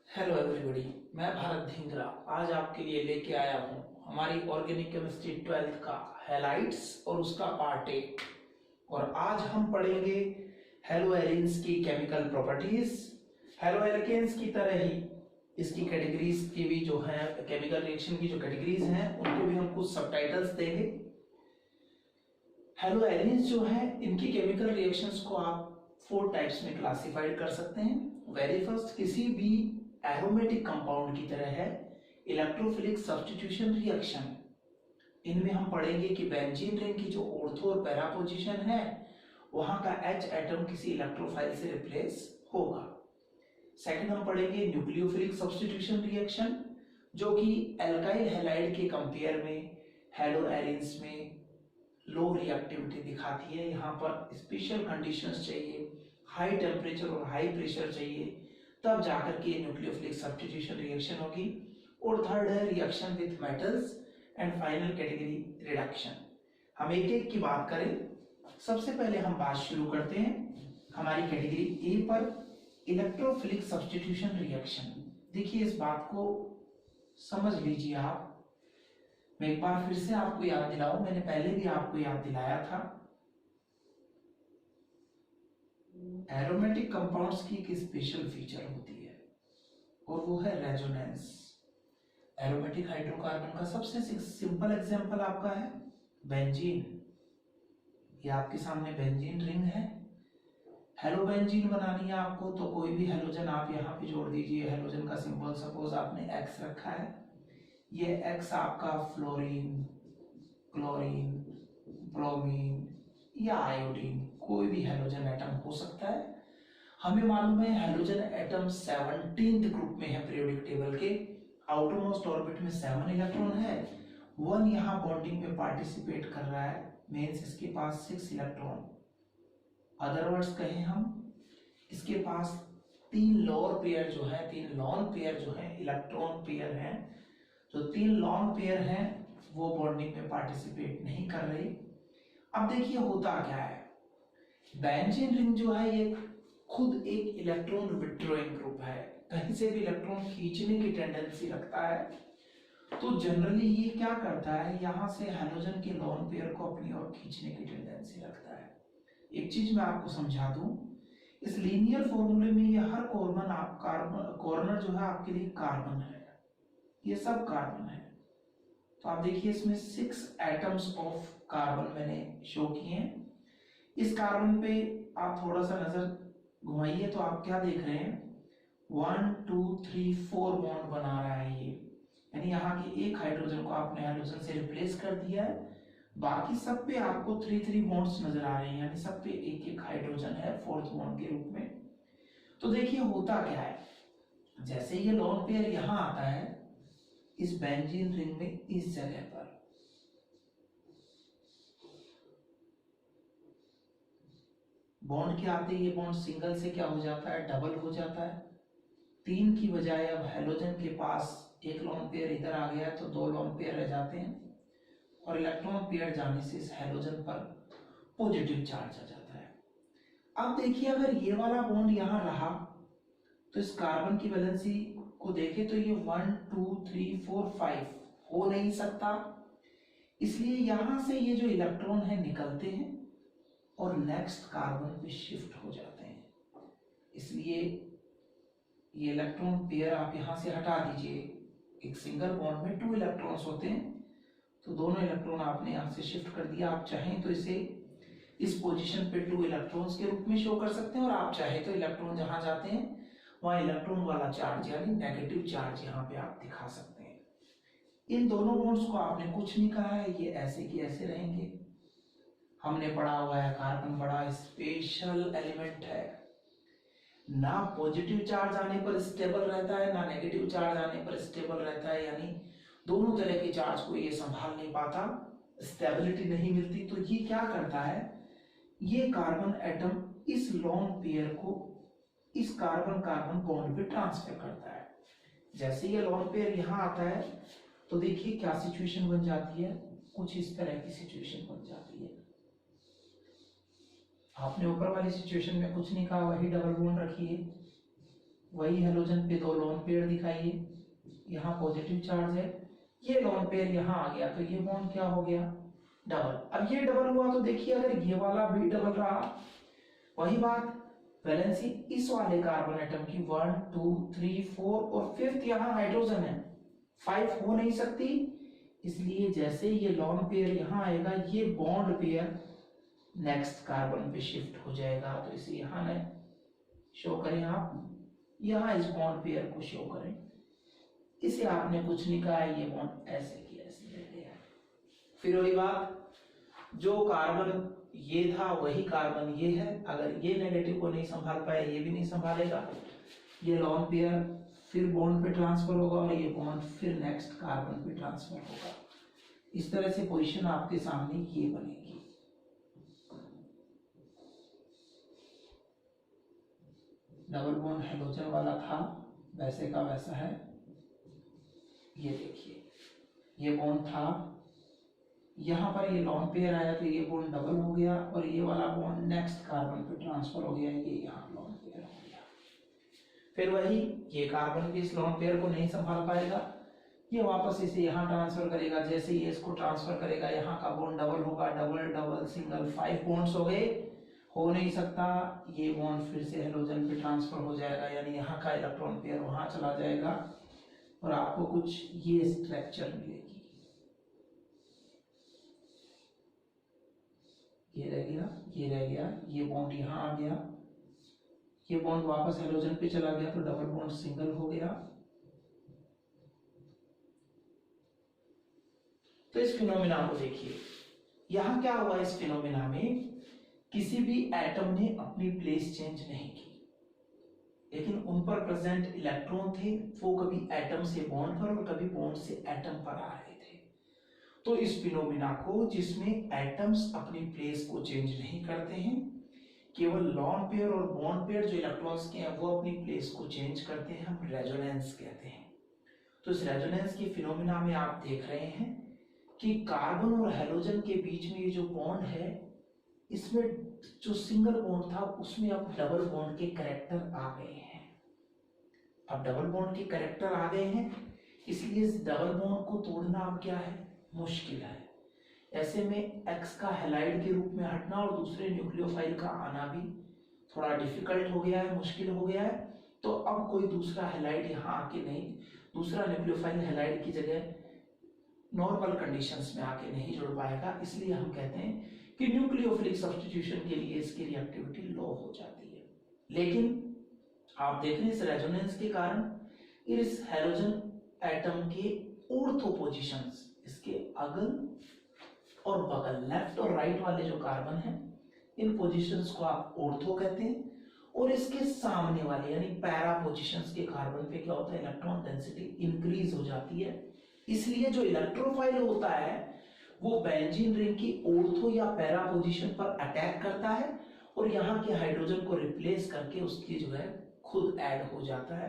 Hello everybody, मैं भारत धिंगरा आज आपके लिए लेके आया हूँ हमारी ऑर्गेनिक केमिस्ट्री 12th का हैलाइड्स और उसका पार्ट 8। और आज हम पढ़ेंगे हेलो एलिन्स की केमिकल प्रॉपर्टीज। हेलो एल्केन्स की तरह ही इसकी कैटेगरीज की भी जो है केमिकल रिएक्शन की जो कैटेगरीज हैं उनको भी हम कुछ सबटाइटल्स देंगे। हेलो एलिन्स जो है इनकी केमिकल रिएक्शंस को आप 4 टाइप्स में क्लासिफाइड कर सकते हैं। वेरी फर्स्ट, किसी भी एरोमेटिक कंपाउंड की तरह है इलेक्ट्रोफिलिक सब्स्टिट्यूशन रिएक्शन। इनमें हम पढ़ेंगे कि बेंजीन रिंग की जो ऑर्थो और पैरा पोजीशन है वहां का H एटम किसी इलेक्ट्रोफाइल से रिप्लेस होगा। सेकंड, हम पढ़ेंगे न्यूक्लियोफिलिक सब्स्टिट्यूशन रिएक्शन जो कि एल्काइल हैलाइड के कंपेयर में हेलो एलिन्स में लो रिएक्टिविटी दिखाती है। यहाँ पर स्पेशल कंडीशंस चाहिए, हाई टेम्परेचर और हाई प्रेशर चाहिए, तब जाकर के न्यूक्लियोफिलिक सब्स्टिट्यूशन रिएक्शन होगी। और थर्ड है reaction with metals and final category reduction. हम एक एक की बात करें। सबसे पहले हम बात शुरू करते हैं हमारी कैटेगरी ए पर, इलेक्ट्रोफिलिक सब्स्टिट्यूशन रिएक्शन। देखिए इस बात को समझ लीजिए आप। मैं एक बार फिर से आपको याद दिलाऊं, मैंने पहले भी आपको याद दिलाया था। एरोमेटिक कंपाउंड्स की एक स्पेशल फीचर होती है और वो है रेजोनेंस। एरोमेटिक हाइड्रोकार्बन का सबसे सिंपल एग्जांपल आपका है बेंजीन। ये आपके सामने बेंजीन रिंग है। हेलो बेंजीन बनानी है आपको तो कोई भी हेलोजन आप यहाँ पे जोड़ दीजिए। हेलोजन का सिंबल सपोज आपने एक्स रखा है, ये एक्स आपका फ्लोरीन, क्लोरीन, ब्रोमीन या आयोडीन कोई भी हेलोजन एटम हो सकता है। हमें मालूम है हेलोजन एटम 17th ग्रुप में है पीरियोडिक टेबल के। आउटरमोस्ट ऑर्बिट में 7 इलेक्ट्रॉन है, 1 यहाँ बॉन्डिंग में पार्टिसिपेट कर रहा है, मींस इसके पास 6 इलेक्ट्रॉन। अदरवर्ड्स कहें हम, इसके पास 3 लोअर पेयर जो है, 3 लॉन पेयर जो है इलेक्ट्रॉन पेयर हैं। जो 3 लॉन पेयर हैं वो बॉन्डिंग में पार्टिसिपेट नहीं कर रहे। अब देखिए होता क्या है, बेंजीन रिंग जो है ये खुद एक इलेक्ट्रॉन विथड्रॉइंग ग्रुप है, कहीं से भी इलेक्ट्रॉन खींचने की टेंडेंसी रखता है। तो जनरली ये क्या करता है, यहां से हाइड्रोजन के लोन पेयर को अपनी ओर खींचने की टेंडेंसी रखता है। एक चीज मैं आपको समझा दूं, इस लीनियर फॉर्मूले में ये हर कॉर्नर जो है आपके लिए कार्बन है, ये सब कार्बन है। तो आप देखिए इसमें 6 एटम्स ऑफ कार्बन मैंने शो किए हैं। इस कार्बन पे आप थोड़ा सा नजर घुमाइए तो आप क्या देख रहे हैं, 1 2 3 4 बॉन्ड बना रहा है ये, यानी यहाँ के एक हाइड्रोजन को आपने हाइड्रोजन से रिप्लेस कर दिया है। बाकी सब पे आपको 3 बॉन्ड्स नजर आ रहे हैं, यानी सब पे एक एक हाइड्रोजन है 4th बॉन्ड के रूप में। तो देखिए होता क्या है, जैसे ये लोन पेयर यहां आता है इस बेंजीन रिंग में, इस जगह पर बॉन्ड के आते ये बॉन्ड सिंगल से क्या हो जाता है, डबल हो जाता है। 3 की बजाय अब हेलोजन के पास एक लोन पेयर इधर आ गया तो 2 लोन पेयर रह जाते हैं और इलेक्ट्रॉन पेयर जाने से इस हेलोजन पर पॉजिटिव चार्ज आ जाता है। अब देखिए अगर ये वाला बॉन्ड यहां रहा तो इस कार्बन की वैलेंसी को देखें तो ये 1 2 3 4 5 हो नहीं सकता, इसलिए यहां से ये जो इलेक्ट्रॉन है निकलते हैं और नेक्स्ट कार्बन पे शिफ्ट हो जाते हैं। इसलिए ये इलेक्ट्रॉन पेयर आप यहां से हटा दीजिए। एक सिंगल बॉन्ड में 2 इलेक्ट्रॉन्स होते हैं, तो दोनों इलेक्ट्रॉन आपने यहां से शिफ्ट कर दिया। आप चाहें तो इसे इस पोजीशन पे 2 इलेक्ट्रॉन्स के रूप में शो कर सकते हैं, और आप चाहे तो इलेक्ट्रॉन जहां जाते हैं वहां इलेक्ट्रॉन वाला चार्ज यानी नेगेटिव चार्ज यहाँ पे आप दिखा सकते हैं। इन दोनों बॉन्ड्स को आपने कुछ नहीं कहा है, ये ऐसे की ऐसे रहेंगे। हमने पढ़ा हुआ है कार्बन बड़ा स्पेशल एलिमेंट है, ना पॉजिटिव चार्ज आने पर स्टेबल रहता है ना नेगेटिव चार्ज आने पर स्टेबल रहता है, यानी दोनों तरह के चार्ज को ये संभाल नहीं पाता, स्टेबिलिटी नहीं मिलती। तो ये क्या करता है, ये कार्बन एटम इस लोन पेयर को इस कार्बन कार्बन बॉन्ड पे ट्रांसफर करता है। जैसे ये लोन पेयर यहां आता है तो देखिए क्या सिचुएशन बन जाती है, कुछ इस तरह की सिचुएशन बन जाती है। आपने ऊपर वाली सिचुएशन में कुछ नहीं कहा, वही डबल बॉन्ड रखिए। वही हेलोजन पे 2 लोन पेयर दिखाइए, यहाँ पॉजिटिव चार्ज है, ये लोन पेयर यहाँ आ गया तो ये बॉन्ड क्या हो गया, डबल। अब ये डबल हुआ तो देखिए अगर ये वाला भी डबल रहा, वही बात, वैलेंसी इस वाले कार्बन एटम की 1 2 3 4 और 5th यहाँ हाइड्रोजन है, 5 हो नहीं सकती, इसलिए जैसे ये लोन पेयर यहाँ आएगा ये बॉन्ड पेयर नेक्स्ट कार्बन पे शिफ्ट हो जाएगा। तो इसे यहाँ न शो करें आप, यहाँ इस बॉन्ड पेयर को शो करें, इसे आपने कुछ नहीं कहा, ये बॉन्ड ऐसे की ऐसे रह गया। फिर वही बात, जो कार्बन ये था वही कार्बन ये है, अगर ये नेगेटिव को नहीं संभाल पाया ये भी नहीं संभालेगा, ये लोन पेयर फिर बॉन्ड पे ट्रांसफर होगा और ये बॉन्ड फिर नेक्स्ट कार्बन पे ट्रांसफर होगा। इस तरह से पोजीशन आपके सामने ये बनेगी। डबल बॉन्ड हेलोजन वाला था, वैसे का वैसा है, ये देखिए ये बॉन्ड था, यहाँ पर ये लोन पेयर आया तो ये बॉन्ड डबल हो गया और ये वाला बॉन्ड नेक्स्ट कार्बन पे ट्रांसफर हो गया, ये यहाँ लोन पेयर हो गया। फिर वही, ये कार्बन भी इस लोन पेयर को नहीं संभाल पाएगा, ये वापस इसे यहाँ ट्रांसफर करेगा, जैसे ये इसको ट्रांसफर करेगा यहाँ का बॉन्ड डबल होगा, डबल डबल सिंगल 5 बॉन्ड्स हो गए, हो नहीं सकता, ये बॉन्ड फिर से हेलोजन पे ट्रांसफर हो जाएगा, यानी यहाँ का इलेक्ट्रॉन पेयर वहां चला जाएगा और आपको कुछ ये स्ट्रक्चर मिलेगी। ये रह गया, ये रह गया, ये बॉन्ड यहाँ आ गया, ये बॉन्ड वापस हेलोजन पे चला गया तो डबल बॉन्ड सिंगल हो गया। तो इस फिनोमिना को देखिए, यहां क्या हुआ, इस फिनोमिना में किसी भी एटम ने अपनी प्लेस चेंज नहीं की, लेकिन उन पर प्रेजेंट इलेक्ट्रॉन थे, वो कभी एटम से बॉन्ड पर और कभी बॉन्ड से एटम पर आ रहे थे। तो इस फिनोमिना को, जिसमें एटम्स अपनी प्लेस को चेंज नहीं करते हैं, केवल लोन पेयर और बॉन्ड पेयर जो इलेक्ट्रॉन्स के हैं वो अपनी प्लेस को चेंज करते हैं, हम रेजोनेंस कहते हैं। तो इस रेजोनेंस की फिनोमिना में आप देख रहे हैं कि कार्बन और हेलोजन के बीच में ये जो बॉन्ड है, इसमें जो सिंगल बॉन्ड था उसमें अब डबल बॉन्ड के कैरेक्टर आ गए हैं। अब डबल बॉन्ड के कैरेक्टर आ गए हैं, इसलिए इस डबल बॉन्ड को तोड़ना अब क्या है, मुश्किल है। ऐसे में X का हैलाइड के रूप में हटना और दूसरे न्यूक्लियोफाइल का आना भी थोड़ा डिफिकल्ट हो गया है, मुश्किल हो गया है। तो अब कोई दूसरा हैलाइड यहाँ आके नहीं, दूसरा न्यूक्लियोफाइल हैलाइड की जगह नॉर्मल कंडीशंस में आके नहीं जुड़ पाएगा, इसलिए हम कहते हैं कि न्यूक्लियोफिलिक सब्स्टिट्यूशन के लिए इसकी रिएक्टिविटी लो हो जाती है। लेकिन आप देख रहे हैं इस रेजोनेंस के कारण इस हेलोजन एटम के ऑर्थो पोजीशंस, इसके अगल और बगल, लेफ्ट और राइट वाले जो कार्बन हैं, इन पोजीशंस को आप ऑर्थो कहते हैं, और इसके सामने वाले यानी पैरा पोजीशंस के कार्बन पे क्या होता है, इलेक्ट्रॉन डेंसिटी इंक्रीज हो जाती है। इसलिए जो इलेक्ट्रोफाइल होता है वो बेंजीन रिंग की ऑर्थो या पैरा पोजीशन पर अटैक करता है और यहाँ के हाइड्रोजन को रिप्लेस करके उसकी जो है खुद ऐड हो जाता है।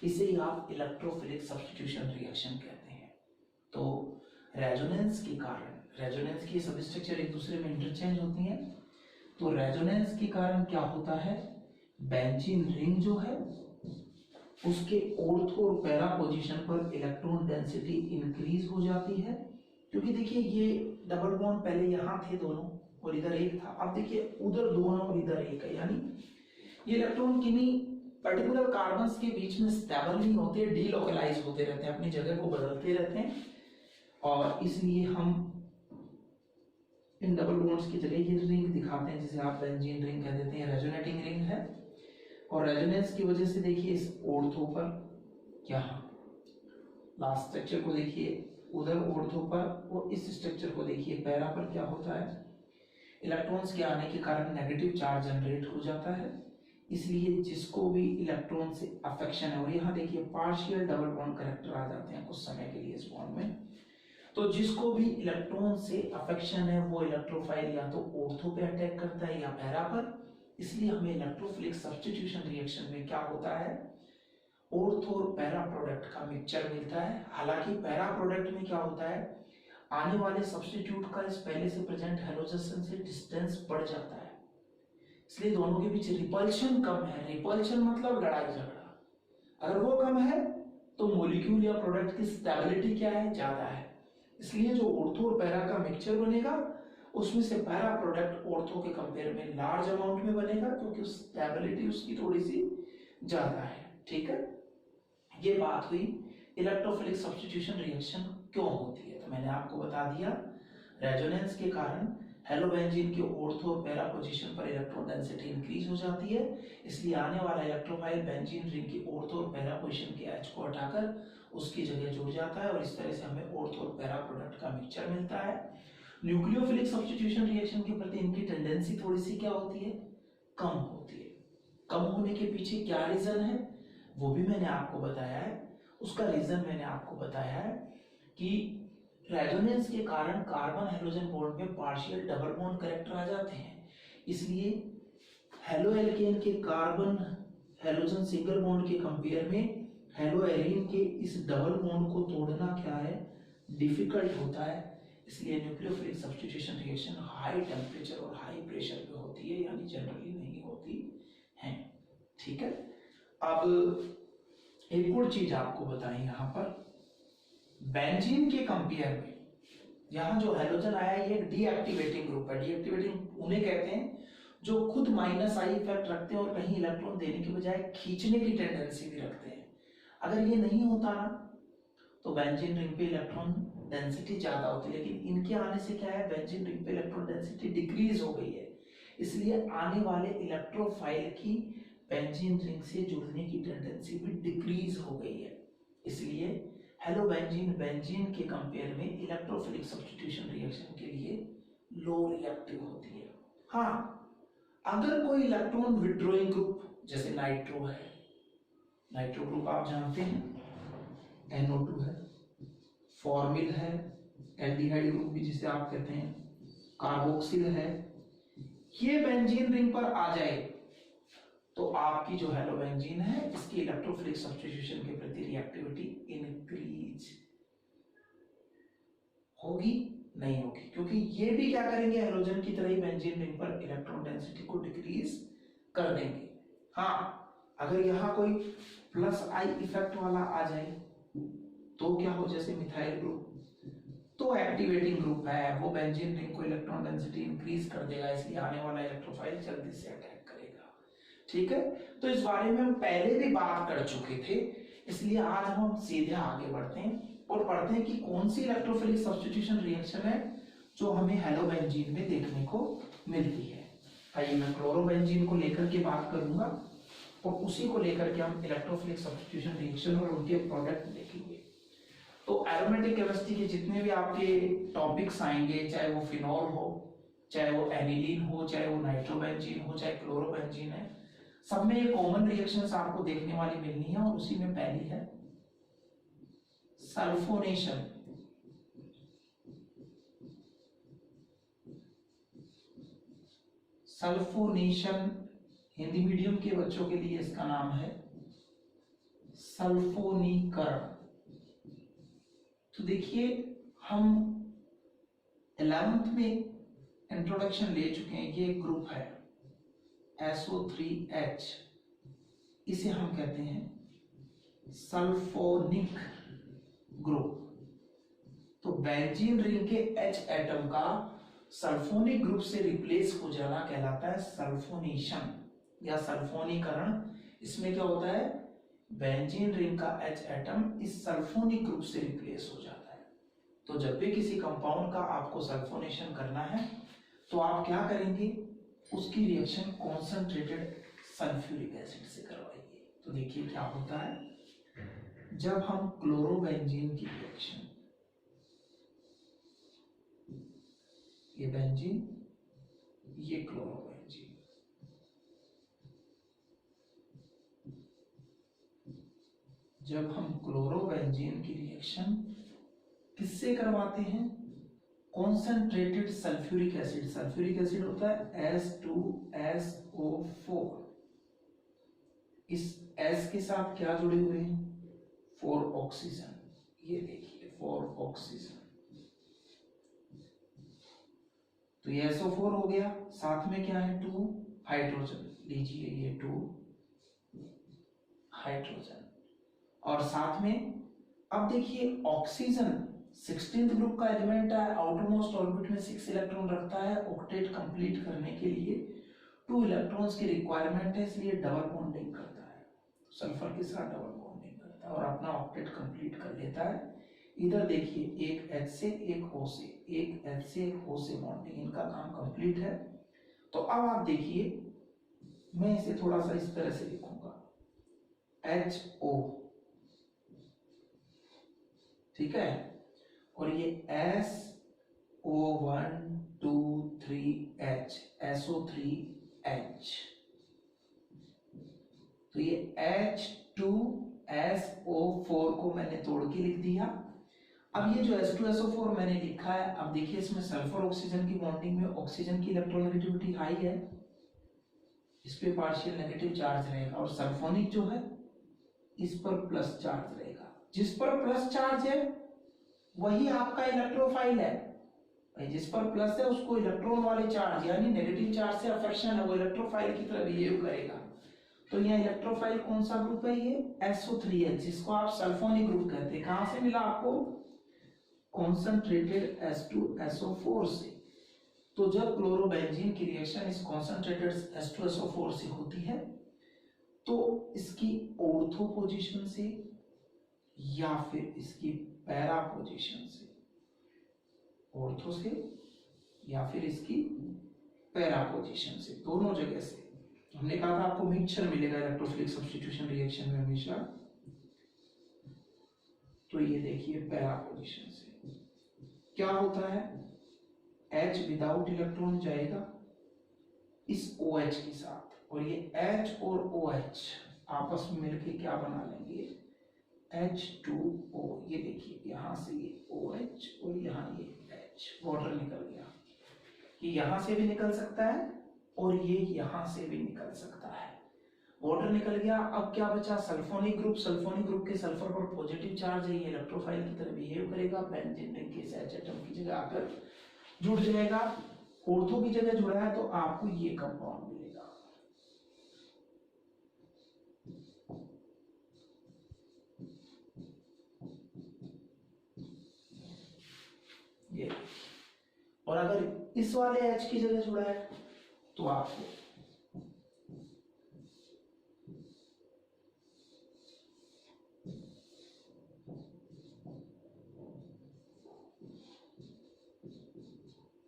इसे ही आप इलेक्ट्रोफिलिक सब्स्टिट्यूशन रिएक्शन कहते हैं। तो रेजोनेंस के कारण, रेजोनेंस की सब स्ट्रक्चर एक दूसरे में इंटरचेंज होती हैं, तो रेजोनेंस के कारण क्या होता है, बेंजीन रिंग जो है उसके ऑर्थो और पैरा पोजीशन पर इलेक्ट्रॉन डेंसिटी इंक्रीज हो जाती है। क्योंकि देखिए ये डबल बॉन्ड पहले यहाँ थे दोनों और इधर एक था, अब देखिए उधर दोनों और इधर एक है, यानी ये इलेक्ट्रॉन किन्हीं पर्टिकुलर कार्बन्स के बीच में स्टेबल नहीं होते, डीलोकलाइज होते रहते हैं, अपनी जगह को बदलते रहते हैं, और इसलिए हम इन डबल बॉन्ड्स की जगह ये रिंग दिखाते हैं जिसे आप बेंजीन रिंग कह देते हैं, रेजोनेटिंग रिंग है। और रेजोनेंस की वजह से देखिए इस ऑर्थो पर, यहाँ लास्ट स्ट्रक्चर को देखिए उधर ऑर्थो पर, और इस स्ट्रक्चर को देखिए पैरा पर, क्या होता है, इलेक्ट्रॉन्स के आने के कारण नेगेटिव चार्ज जनरेट हो जाता है। इसलिए जिसको भी इलेक्ट्रॉन से अफेक्शन है, और यहाँ देखिए पार्शियल डबल बॉन्ड कैरेक्टर आ जाते हैं कुछ समय के लिए इस बॉन्ड में, तो जिसको भी इलेक्ट्रॉन से अफेक्शन है वो इलेक्ट्रोफाइल या तो ऑर्थो पे अटैक करता है या पैरा पर। इसलिए हमें इलेक्ट्रोफिलिक सब्स्टिट्यूशन रिएक्शन में क्या होता है, ऑर्थो और पैरा प्रोडक्ट का मिक्सचर मिलता है। हालांकि पैरा प्रोडक्ट में क्या होता है, आने वाले सब्स्टिट्यूट का इस पहले से प्रेजेंट हेलोजन से डिस्टेंस बढ़ जाता है, इसलिए दोनों के बीच रिपल्शन कम है। रिपल्शन मतलब लड़ाई झगड़ा, तो मॉलिक्यूल या प्रोडक्ट की स्टेबिलिटी क्या है, ज्यादा है। इसलिए जो ऑर्थो और पैरा का मिक्सचर बनेगा उसमें से पैरा प्रोडक्ट ऑर्थो के कंपेयर में लार्ज अमाउंट में बनेगा, क्योंकि स्टेबिलिटी उसकी थोड़ी सी ज्यादा है। ठीक है, ये बात हुई इलेक्ट्रोफिलिक सब्स्टिट्यूशन रिएक्शन क्यों होती है। तो मैंने आपको बता दिया, रेजोनेंस के कारण हेलोबेंजीन के ऑर्थो और पैरा पोजीशन पर इलेक्ट्रॉन डेंसिटी इंक्रीज हो जाती है, इसलिए आने वाला इलेक्ट्रोफाइल बेंजीन रिंग की ऑर्थो और पैरा पोजीशन के एच को हटाकर उसकी जगह जुड़ जाता है और इस तरह से हमें ऑर्थो और पैरा प्रोडक्ट का मिक्सचर मिलता है। न्यूक्लियोफिलिक सब्स्टिट्यूशन रिएक्शन के प्रति इनकी टेंडेंसी थोड़ी सी क्या होती है, कम होती है। कम होने के पीछे क्या रीजन है वो भी मैंने आपको बताया है। उसका रीजन मैंने आपको बताया है कि रेजोनेंस के कारण कार्बन हाइड्रोजन बॉन्ड में पार्शियल डबल बॉन्ड कैरेक्टर आ जाते हैं, इसलिए हेलो एल्केन के कार्बन हाइड्रोजन सिंगल बॉन्ड के कंपेयर में हेलो एरीन के इस डबल बॉन्ड को तोड़ना क्या है, डिफिकल्ट होता है। इसलिए nucleophilic substitution reaction high temperature और हाई प्रेशर पे होती है, यानी जनरली नहीं होती है। ठीक है, अब एक और चीज आपको बताएं, यहाँ पर बेंजीन के कंपेयर में यहाँ जो हेलोजन आया ये एक डीएक्टिवेटिंग ग्रुप है। डीएक्टिवेटिंग उन्हें कहते हैं जो खुद माइनस आई इफेक्ट रखते हैं और कहीं इलेक्ट्रॉन देने के बजाय खींचने की टेंडेंसी भी रखते हैं। अगर ये नहीं होता ना तो बेंजीन रिंग पे इलेक्ट्रॉन डेंसिटी ज्यादा होती है, लेकिन इनके आने से क्या है, बेंजीन रिंग पे इलेक्ट्रॉन डेंसिटी डिक्रीज हो गई है, इसलिए आने वाले इलेक्ट्रोफाइल की बेंजीन रिंग से जुड़ने की टेंडेंसी भी डिक्रीज हो गई है। इसलिए हेलोबेंजीन बेंजीन के कंपेयर में इलेक्ट्रोफिलिक सब्स्टिट्यूशन रिएक्शन के लिए लो रिएक्टिव होती है। हाँ, अगर कोई इलेक्ट्रॉन विड्रॉइंग ग्रुप जैसे नाइट्रो है, नाइट्रो ग्रुप आप जानते हैं, NO2 है, फॉर्मिल है, एल्डिहाइड ग्रुप भी जिसे आप कहते हैं, कार्बोक्सिल है, ये बेंजीन रिंग पर आ जाए तो आपकी जो हेलोबेंजीन है इसकी इलेक्ट्रोफिलिक सब्स्टिट्यूशन के प्रति रिएक्टिविटी इंक्रीज होगी, नहीं होगी, क्योंकि ये भी क्या करेंगे, हेलोजन की तरह ही बेंजीन रिंग पर इलेक्ट्रॉन डेंसिटी को डिक्रीज कर देंगे। हाँ, अगर यहाँ कोई प्लस आई इफेक्ट वाला आ जाए तो क्या हो, जैसे मिथाइल ग्रुप तो एक्टिवेटिंग ग्रुप है, वो बेंजीन रिंग को इलेक्ट्रॉन डेंसिटी इंक्रीज कर देगा, इसलिए आने वाला इलेक्ट्रोफाइल जल्दी से अटैक करेगा। ठीक है, तो इस बारे में हम पहले भी बात कर चुके थे, इसलिए आज हम सीधे आगे बढ़ते हैं और पढ़ते हैं कि कौन सी इलेक्ट्रोफिलिक सब्स्टिट्यूशन रिएक्शन है जो हमें हेलोबेंजीन में देखने को मिलती है। आइए मैं क्लोरोबेंजीन को लेकर के बात करूंगा और उसी को लेकर के हम इलेक्ट्रोफिलिक सब्स्टिट्यूशन रिएक्शन और उनके प्रोडक्ट देखेंगे। तो एरोमेटिक केमिस्ट्री के जितने भी आपके टॉपिक्स आएंगे, चाहे वो फिनॉल हो, चाहे वो एनिलीन हो, चाहे वो नाइट्रोबेंजीन हो, चाहे क्लोरोबेंजीन है, सब में ये कॉमन रिएक्शंस आपको देखने वाली मिलनी है। और उसी में पहली है सल्फोनेशन। सल्फोनेशन हिंदी मीडियम के बच्चों के लिए इसका नाम है सल्फोनीकरण। तो देखिए, हम 11th में इंट्रोडक्शन ले चुके हैं, ये एक ग्रुप है SO3H, इसे हम कहते हैं सल्फोनिक ग्रुप। तो बेंजीन रिंग के H एटम का सल्फोनिक ग्रुप से रिप्लेस हो जाना कहलाता है सल्फोनेशन या सल्फोनीकरण। इसमें क्या होता है, बेंजीन रिंग का H एटम इस सल्फोनिक ग्रुप से रिप्लेस हो जाता है। तो जब भी किसी कंपाउंड का आपको सल्फोनेशन करना है तो आप क्या करेंगे, उसकी रिएक्शन कॉन्सेंट्रेटेड सल्फ्यूरिक एसिड से करवाइए। तो देखिए क्या होता है, जब हम क्लोरोबेंजीन की रिएक्शन, ये बेंजीन, ये क्लोरोबेंजीन, जब हम क्लोरोबेंजीन की रिएक्शन किससे करवाते हैं, concentrated sulphuric acid. Sulphuric acid होता है H2SO4, इस S के साथ क्या जुड़े हुए हैं, 4 ऑक्सीजन। ये देखिए 4 ऑक्सीजन, तो ये SO4 हो गया, साथ में क्या है 2 हाइड्रोजन, लीजिए ये 2 हाइड्रोजन। और साथ में अब देखिए ऑक्सीजन 16th ग्रुप का एलिमेंट है, आउटर मोस्ट ऑर्बिट में 6 इलेक्ट्रॉन रखता है, ऑक्टेट कंप्लीट करने के लिए 2 इलेक्ट्रॉन्स की रिक्वायरमेंट है, इसलिए डबल बॉन्डिंग करता है, सल्फर के साथ डबल बॉन्डिंग करता है और अपना ऑक्टेट कंप्लीट कर लेता है। इधर देखिए एक H से एक O से, एक H से एक O से बॉन्डिंग, इनका काम कंप्लीट है। तो अब आप देखिए मैं इसे थोड़ा सा इस तरह से लिखूंगा HO, ठीक है, और ये SO1 2 3H SO3H, तो ये H2SO4 को मैंने तोड़ के लिख दिया। अब ये जो H2SO4 मैंने लिखा है, अब देखिए इसमें सल्फर ऑक्सीजन की बॉन्डिंग में ऑक्सीजन की इलेक्ट्रोनेगेटिविटी हाई है, इस पे पार्शियल नेगेटिव चार्ज रहेगा, और सल्फोनिक जो है इस पर प्लस चार्ज रहेगा। जिस पर प्लस चार्ज है वही आपका इलेक्ट्रोफाइल है, जिस पर प्लस है उसको इलेक्ट्रॉन वाले चार्ज यानी नेगेटिव चार्ज से अफेक्शन है, वो इलेक्ट्रोफाइल की तरह बिहेव करेगा। तो यहाँ इलेक्ट्रोफाइल कौन सा ग्रुप है, ये SO3H, जिसको आप सल्फोनिक ग्रुप कहते हैं। कहां से मिला आपको, कॉन्सेंट्रेटेड H2SO4 से। तो जब क्लोरोबेंजीन की रिएक्शन इस कॉन्सेंट्रेटेड H2SO4 से होती है तो इसकी ऑर्थो पोजीशन से या फिर इसकी पैरा पोजीशन से, ऑर्थो से या फिर इसकी पैरा पोजीशन से, दोनों जगह से। हमने कहा था आपको मिक्सचर मिलेगा इलेक्ट्रोफिलिक सब्स्टिट्यूशन रिएक्शन में हमेशा। तो ये देखिए पैरा पोजीशन से क्या होता है, H विदाउट इलेक्ट्रॉन जाएगा इस OH के साथ, और ये H और OH आपस में मिलके क्या बना लेंगे, H2O। ये देखिए यहाँ से ये OH और यहाँ ये H, वाटर निकल गया। ये यहाँ से भी निकल सकता है और ये यहाँ से भी निकल सकता है, वाटर निकल गया। अब क्या बचा, सल्फोनिक ग्रुप। सल्फोनिक ग्रुप के सल्फर पर पॉजिटिव चार्ज है, ये इलेक्ट्रोफाइल की तरह बिहेव करेगा, बेंजीन रिंग के H एटम की जगह आकर जुड़ जाएगा। ऑर्थो की जगह जुड़ा है तो आपको ये कंपाउंड मिलेगा। ये, और अगर इस वाले H की जगह जुड़ा है तो आपको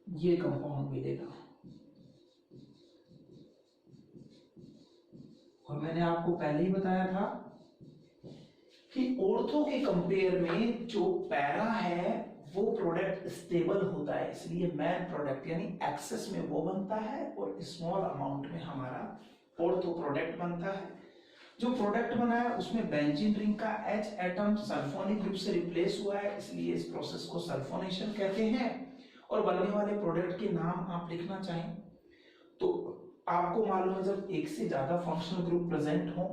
ये कंपाउंड मिलेगा। और मैंने आपको पहले ही बताया था कि ऑर्थो के कंपेयर में जो पैरा है वो प्रोडक्ट स्टेबल होता है, इसलिए मैन प्रोडक्ट यानी एक्सेस में वो बनता है और स्मॉल अमाउंट में हमारा ऑर्थो प्रोडक्ट बनता है। जो प्रोडक्ट बना है उसमें बेंजीन रिंग का H एटम सल्फोनिक ग्रुप से रिप्लेस हुआ है, इसलिए इस प्रोसेस को सल्फोनेशन कहते हैं। और बनने वाले प्रोडक्ट के नाम आप लिखना चाहें तो आपको मालूम है, जब एक से ज्यादा फंक्शनल ग्रुप प्रेजेंट हो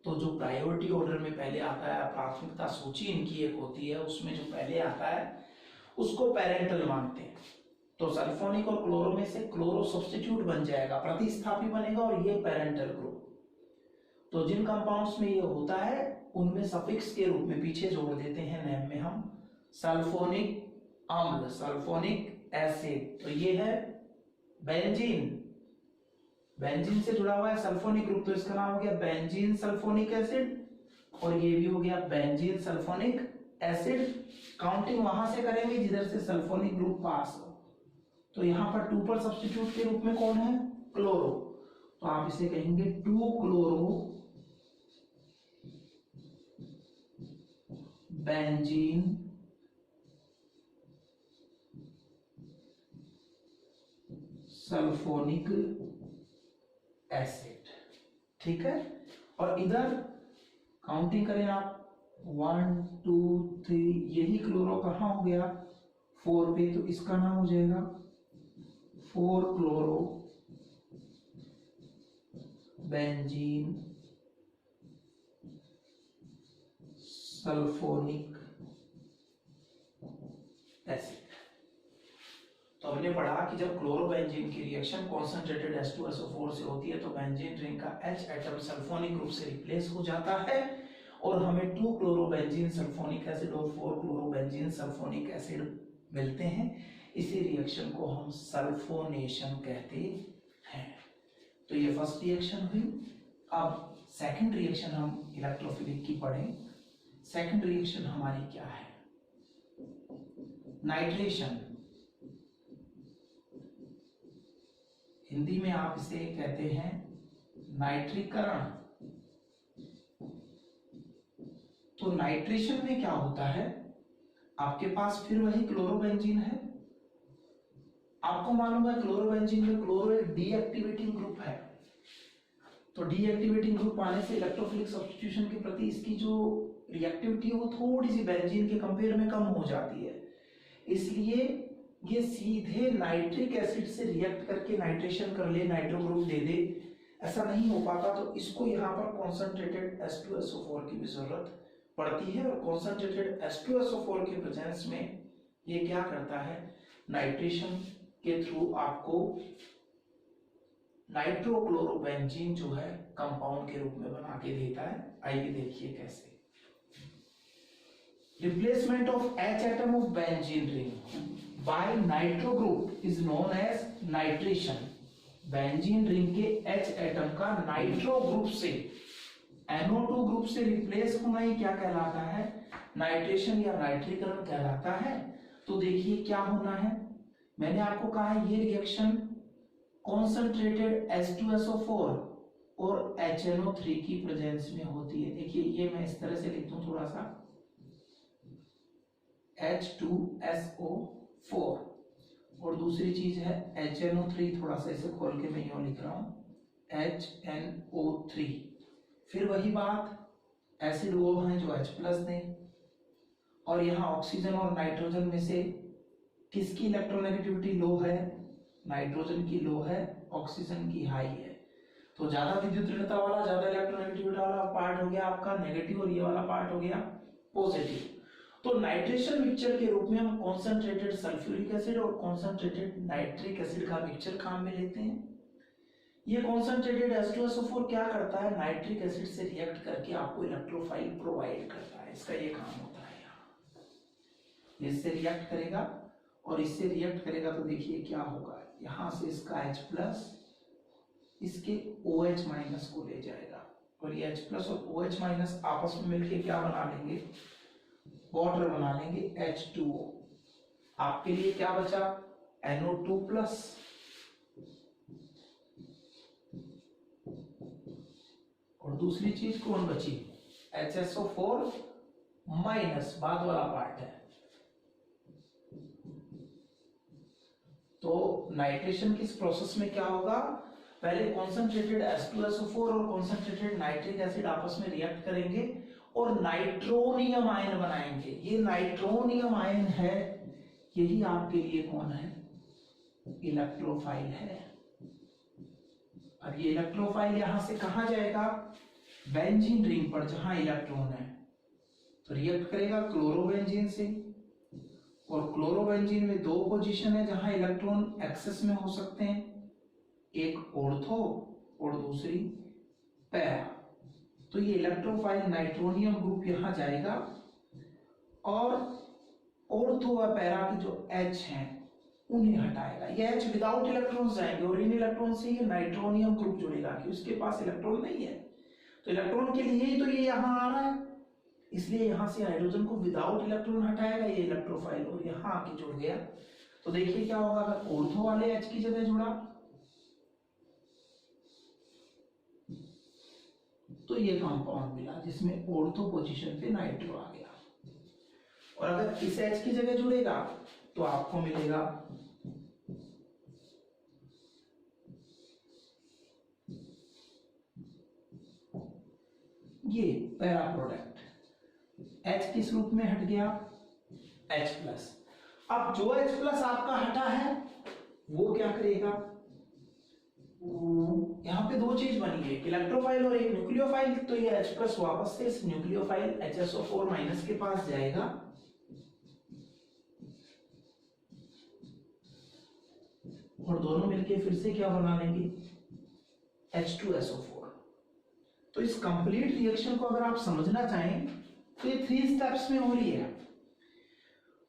तो जो प्रायोरिटी ऑर्डर में पहले आता है, प्राथमिकता सूची इनकी एक होती है, उसमें जो पहले आता है उसको पेरेंटल मानते हैं। तो सल्फोनिक और क्लोरो में से क्लोरो सब्स्टिट्यूट बन जाएगा, प्रतिस्थापी बनेगा, और ये पेरेंटल ग्रुप। तो जिन कंपाउंड्स में ये होता है उनमें सफिक्स के रूप में पीछे जोड़ देते हैं नेम में हम सल्फोनिक अम्ल, सल्फोनिक एसिड। तो ये है बेंजीन, बेंजीन से जुड़ा हुआ है सल्फोनिक ग्रुप, तो इसका नाम हो गया बेंजीन सल्फोनिक एसिड, और ये भी हो गया बेंजीन सल्फोनिक एसिड। काउंटिंग वहां से करेंगे जिधर से सल्फोनिक ग्रुप पास हो। तो यहाँ पर 2 पर सब्स्टिट्यूट के रूप में कौन है, क्लोरो, तो आप इसे कहेंगे 2 क्लोरो बेंजीन सल्फोनिक एसिड, ठीक है। और इधर काउंटिंग करें आप 1 2 3, यही क्लोरो कहाँ हो गया 4 पे, तो इसका नाम हो जाएगा 4 क्लोरो बेंजीन सल्फोनिक एसिड। तो हमने पढ़ा कि जब क्लोरोबेंजीन की रिएक्शन कॉन्सेंट्रेटेड H2SO4 से होती है तो बेंजीन रिंग का H एटम सल्फोनिक ग्रुप से रिप्लेस हो जाता है और हमें 2 क्लोरोबेंजीन सल्फोनिक एसिड और 4 क्लोरोबेंजीन सल्फोनिक एसिड मिलते हैं। इसी रिएक्शन को हम सल्फोनेशन कहते हैं। तो ये फर्स्ट रिएक्शन हुई। अब सेकंड रिएक्शन हम इलेक्ट्रोफिलिक की पढ़ें। सेकंड रिएक्शन हमारी क्या है? नाइट्रेशन। हिंदी में आप इसे कहते हैं नाइट्रीकरण। तो नाइट्रेशन में क्या होता है? आपके पास फिर वही क्लोरोबेंजीन है। आपको मालूम है क्लोरोबेंजीन में क्लोरो एक डीएक्टिवेटिंग ग्रुप है। तो डीएक्टिवेटिंग ग्रुप आने से इलेक्ट्रोफिलिक सब्स्टिट्यूशन के प्रति इसकी जो रिएक्टिविटी है वो थोड़ी सी बेंजीन के कंपेयर में कम हो जाती है। इसलिए ये सीधे नाइट्रिक एसिड से रिएक्ट करके नाइट्रेशन कर ले, नाइट्रो ग्रुप दे दे, ऐसा नहीं हो पाता। तो इसको यहाँ पर कॉन्सेंट्रेटेड H2SO4 की भी जरूरत पड़ती है। और कॉन्सेंट्रेटेड H2SO4 के प्रेजेंस में ये क्या करता है? नाइट्रेशन के थ्रू आपको नाइट्रोक्लोरोबेंजीन जो है कंपाउंड के रूप में बना के देता है। आइए देखिए कैसे। Replacement of H atom of benzene ring by nitro group is known as nitration. Benzene ring के H एटम का नाइट्रो ग्रुप से NO2 ग्रुप से रिप्लेस होना ही क्या कहलाता है? नाइट्रेशन या नाइट्रीकरण कहलाता है। तो देखिए क्या होना है। मैंने आपको कहा है ये रिएक्शन कॉन्सेंट्रेटेड H2SO4 और HNO3 की प्रेजेंस में होती है। देखिए ये मैं इस तरह से लिख दूं थोड़ा सा, H2SO4 और दूसरी चीज है HNO3, थोड़ा सा इसे खोल के मैं यूं लिख रहा हूं HNO3। फिर वही बात, एसिड वो है जो H+ दें। और यहाँ ऑक्सीजन और नाइट्रोजन में से किसकी इलेक्ट्रोनेगेटिविटी लो है? नाइट्रोजन की लो है, ऑक्सीजन की हाई है। तो ज्यादा विद्युत ऋणता वाला, ज्यादा इलेक्ट्रोनेगेटिविटी वाला पार्ट हो गया आपका नेगेटिव और ये वाला पार्ट हो गया पॉजिटिव। तो नाइट्रेशन मिक्सचर के रूप में हम कॉन्सेंट्रेटेड सल्फ्यूरिक एसिड और कॉन्सेंट्रेटेड नाइट्रिक एसिड का मिक्सचर काम में लेते हैं। ये कॉन्सेंट्रेटेड H2SO4 क्या करता है? नाइट्रिक एसिड से रिएक्ट करके आपको इलेक्ट्रोफाइल प्रोवाइड करता है। इसका ये काम होता है। यहाँ इससे रिएक्ट करेगा और इससे रिएक्ट करेगा तो देखिए क्या होगा। यहां से इसका H+ इसके OH- को ले जाएगा और ये H+ और OH- आपस में मिलके क्या बना लेंगे? वाटर बना लेंगे H2O। आपके लिए क्या बचा? NO2+। और दूसरी चीज कौन बची? HSO4-, बाद वाला पार्ट है। तो नाइट्रेशन की इस प्रोसेस में क्या होगा? पहले कॉन्सेंट्रेटेड H2SO4 और कॉन्सेंट्रेटेड नाइट्रिक एसिड आपस में रिएक्ट करेंगे और नाइट्रोनियम आयन बनाएंगे। ये नाइट्रोनियम आयन है, यही आपके लिए कौन है? इलेक्ट्रोफाइल है। अब ये इलेक्ट्रोफाइल यहां से कहां जाएगा? बेंजीन रिंग पर जहां इलेक्ट्रॉन है तो रिएक्ट करेगा क्लोरोबेंजीन से। और क्लोरोबेंजीन में दो पोजीशन है जहां इलेक्ट्रॉन एक्सेस में हो सकते हैं, एक ऑर्थो और दूसरी पैरा। तो ये इलेक्ट्रोफाइल नाइट्रोनियम ग्रुप यहां जाएगा और ऑर्थो व पैरा की जो H हैं उन्हें हटाएगा। ये H विदाउट इलेक्ट्रॉन्स जाएंगे और इन इलेक्ट्रॉन से ये नाइट्रोनियम ग्रुप जुड़ेगा कि उसके पास इलेक्ट्रॉन नहीं है। तो इलेक्ट्रॉन के लिए ही तो ये यहां आ रहा है, इसलिए यहां से हाइड्रोजन को विदाउट इलेक्ट्रॉन हटाएगा ये इलेक्ट्रोफाइल और यहां आके जुड़ गया। तो देखिए क्या होगा, अगर ऑर्थो वाले H की जगह जुड़ा तो ये कंपाउंड मिला जिसमें ऑर्थो पोजीशन पे नाइट्रो आ गया। और अगर इस H की जगह जुड़ेगा तो आपको मिलेगा ये पैरा प्रोडक्ट। H किस रूप में हट गया? H+। अब जो H+ आपका हटा है वो क्या करेगा? यहाँ पे दो चीज बनी है, इलेक्ट्रोफाइल और एक न्यूक्लियोफाइल। तो ये H+ वापस से इस न्यूक्लियोफाइल HSO4- के पास जाएगा और दोनों मिलके फिर से क्या बना लेंगे? H2SO4। तो इस कंप्लीट रिएक्शन को अगर आप समझना चाहें तो ये 3 स्टेप्स में हो रही है।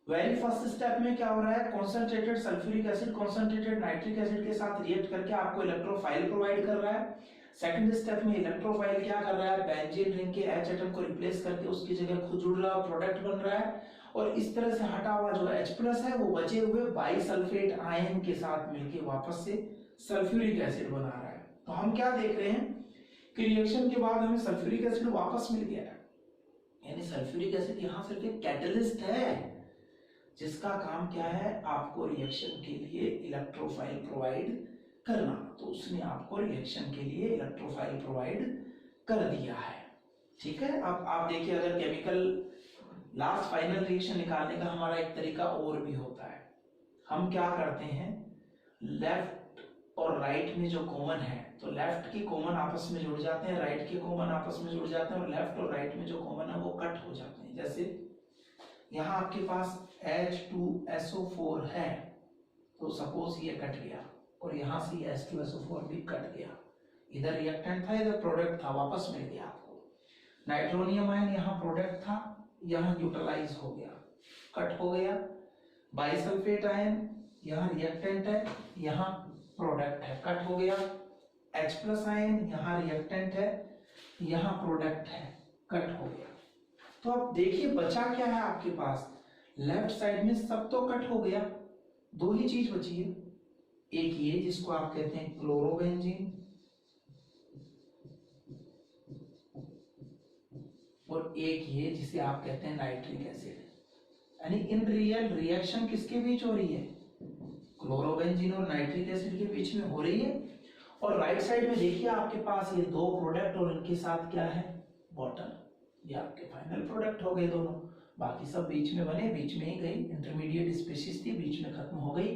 वेरी फर्स्ट स्टेप में क्या हो रहा है, concentrated sulphuric acid concentrated nitric acid के साथ रिएक्ट करके आपको इलेक्ट्रोफाइल प्रोवाइड कर रहा है। सेकंड स्टेप में इलेक्ट्रोफाइल क्या कर रहा है, बेंजीन रिंग के H एटम को रिप्लेस करके उसकी जगह खुद जुड़ रहा है, प्रोडक्ट बन रहा है, और इस तरह से हटा हुआ जो H+ है वो बचे हुए बाइसल्फेट आयन के साथ मिलके वापस से सल्फ्यूरिक एसिड बना रहा है। तो हम क्या देख रहे हैं कि रिएक्शन के बाद हमें सल्फ्यूरिक एसिड वापस मिल गया है, यानी सल्फ्यूरिक एसिड यहाँ सिर्फ एक कैटलिस्ट है जिसका काम क्या है, आपको रिएक्शन के लिए इलेक्ट्रोफाइल प्रोवाइड करना। तो उसने आपको रिएक्शन के लिए इलेक्ट्रोफाइल प्रोवाइड कर दिया है। ठीक है, अब आप देखिए, अगर केमिकल लास्ट फाइनल रिएक्शन निकालने का हमारा एक तरीका और भी होता है। हम क्या करते हैं, लेफ्ट और राइट में जो कॉमन है, तो लेफ्ट के कॉमन आपस में जुड़ जाते हैं, राइट के कॉमन आपस में जुड़ जाते हैं, और लेफ्ट और राइट में जो कॉमन है वो कट हो जाते हैं। जैसे यहाँ आपके पास H2SO4 है, तो सपोज ये कट गया और यहाँ से H2SO4 भी कट गया, इधर रिएक्टेंट था इधर प्रोडक्ट था, वापस मिल गया आपको। नाइट्रोनियम आयन यहाँ प्रोडक्ट था, यहाँ न्यूट्रलाइज हो गया, कट हो गया। बाइसल्फेट आयन यहाँ रिएक्टेंट है, यहाँ प्रोडक्ट है, कट हो गया। H+ आयन यहाँ रिएक्टेंट है, यहाँ प्रोडक्ट है, कट हो गया। तो अब देखिए बचा क्या है आपके पास, लेफ्ट साइड में सब तो कट हो गया, दो ही चीज बची है, एक ये जिसको आप कहते हैं क्लोरोबेंजीन, और एक ये जिसे आप कहते हैं नाइट्रिक एसिड। यानी इन रियल रिएक्शन किसके बीच हो रही है, क्लोरोबेंजीन और नाइट्रिक एसिड के बीच में हो रही है। और राइट साइड में देखिए आपके पास ये दो प्रोडक्ट और इनके साथ क्या है, वाटर। ये आपके फाइनल प्रोडक्ट हो गए दोनों, बाकी सब बीच में बने, बीच में ही गई, इंटरमीडिएट स्पीशीज थी, बीच में खत्म हो गई।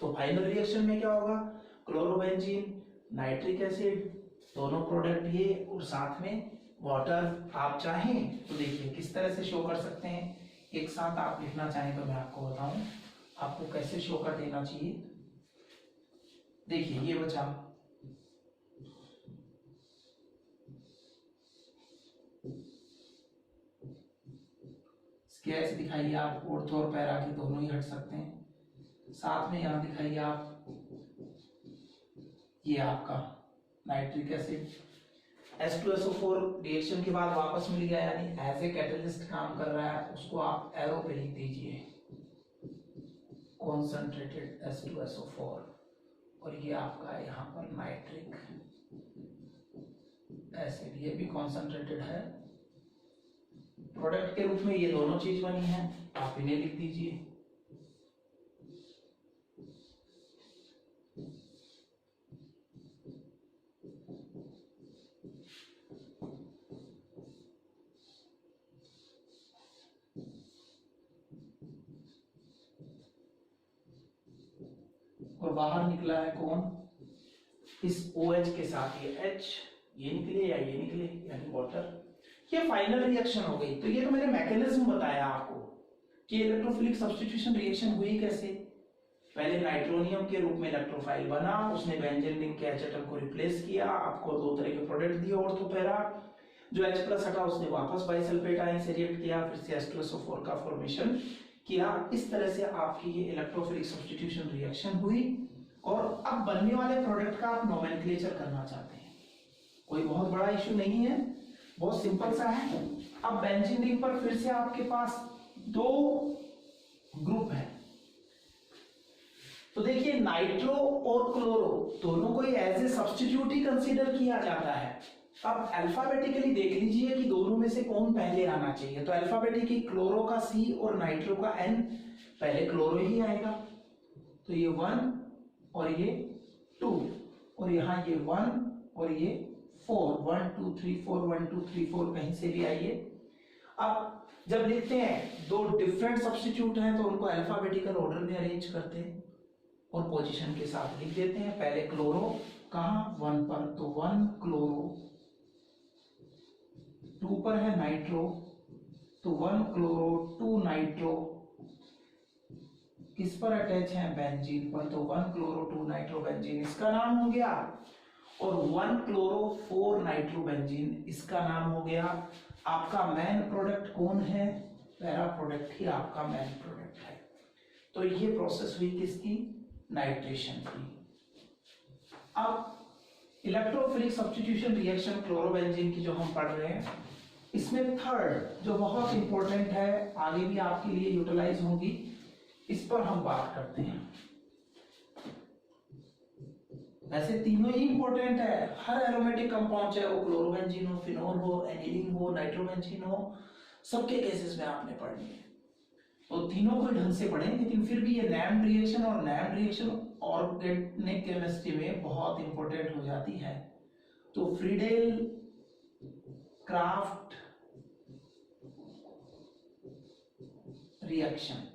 तो फाइनल रिएक्शन में क्या होगा, क्लोरोबेंजीन नाइट्रिक एसिड दोनों प्रोडक्ट ये, और साथ में वाटर। आप चाहें तो देखिए किस तरह से शो कर सकते हैं, एक साथ आप लिखना चाहें तो मैं आपको बताऊं आपको कैसे शो कर देना चाहिए। देखिए ये बचा, स्केच दिखाइए आप, ऑर्थो और पैरा के दोनों ही हट सकते हैं। साथ में यहां दिखाइए आप, ये आपका नाइट्रिक एसिड H2SO4 रिएक्शन के बाद वापस मिल गया, यानी एज ए कैटलिस्ट काम कर रहा है, उसको आप एरो पे लिख दीजिए, कॉन्सेंट्रेटेड H2SO4, और ये आपका यहाँ पर नाइट्रिक एसिड, ये भी कॉन्सेंट्रेटेड है। प्रोडक्ट के रूप में ये दोनों चीज बनी है, आप इन्हें लिख दीजिए। और बाहर निकला है कौन, इस OH के साथ ये H, ये निकले या ये निकले, यानी वाटर। ये फाइनल रिएक्शन हो गई। तो ये तो मैंने मैकेनिज्म बताया आपको कि इलेक्ट्रोफिलिक सब्स्टिट्यूशन रिएक्शन हुई कैसे। पहले नाइट्रोनियम के रूप में इलेक्ट्रोफाइल बना, उसने बेंजीन रिंग के H एटम को रिप्लेस किया, आपको दो तरह के प्रोडक्ट दिए, ऑर्थो पैरा। जो H+ हटा उसने वापस बाइसल्फेट आयन से रिएक्ट किया, फिर से H2SO4 का फॉर्मेशन किया। इस तरह से आपकी ये इलेक्ट्रोफिलिक सब्स्टिट्यूशन रिएक्शन हुई। और अब बनने वाले प्रोडक्ट का आप नोमेनक्लेचर करना चाहते हैं, कोई बहुत बड़ा इश्यू नहीं है, बहुत सिंपल सा है। अब बेंजीन रिंग पर फिर से आपके पास दो ग्रुप है, तो देखिए नाइट्रो और क्लोरो दोनों को एज ए सब्स्टिट्यूट ही कंसीडर किया जाता है। अब अल्फाबेटिकली देख लीजिए कि दोनों में से कौन पहले आना चाहिए। तो अल्फाबेटिकली क्लोरो का C और नाइट्रो का N, पहले क्लोरो ही आएगा, तो ये 1 और ये 2, और यहाँ ये 1 और ये 4, 1 2 3 4, 1 2 3 4 कहीं से भी आइए। अब जब लिखते हैं दो डिफरेंट सब्स्टिट्यूट हैं तो उनको अल्फाबेटिकल ऑर्डर में अरेंज करते हैं और पोजीशन के साथ लिख देते हैं। पहले क्लोरो कहाँ, 1 पर, तो 1 क्लोरो, 2 पर है नाइट्रो, तो 1 क्लोरो 2 नाइट्रो। किस पर अटैच है, बेंजीन पर, तो 1 क्लोरो 2 नाइट्रो बेंजीन, इसका नाम हो गया। और 1 क्लोरो 4 नाइट्रोबेंजीन, इसका नाम हो गया आपका मेन प्रोडक्ट। कौन है? पैरा प्रोडक्ट ही आपका मेन प्रोडक्ट है। तो ये प्रोसेस हुई किसकी? नाइट्रेशन की। अब इलेक्ट्रोफिलिक सब्स्टिट्यूशन रिएक्शन क्लोरोबेंजीन की जो हम पढ़ रहे हैं, इसमें थर्ड जो बहुत इंपॉर्टेंट है, आगे भी आपके लिए यूटिलाइज होगी, इस पर हम बात करते हैं। वैसे तीनों ही इंपॉर्टेंट है, हर एरोमेटिक कंपाउंड चाहे वो क्लोरोबेंजीन हो, फिनोल हो, एनिलीन हो, नाइट्रोबेंजीन हो, सबके केसेस में आपने पढ़नी है। तो तीनों को ढंग से पढ़ें, लेकिन फिर भी ये नेम्ड रिएक्शन और नेम्ड रिएक्शन ऑर्गेनिक केमिस्ट्री में बहुत इंपॉर्टेंट हो जाती है। तो Friedel craft reaction,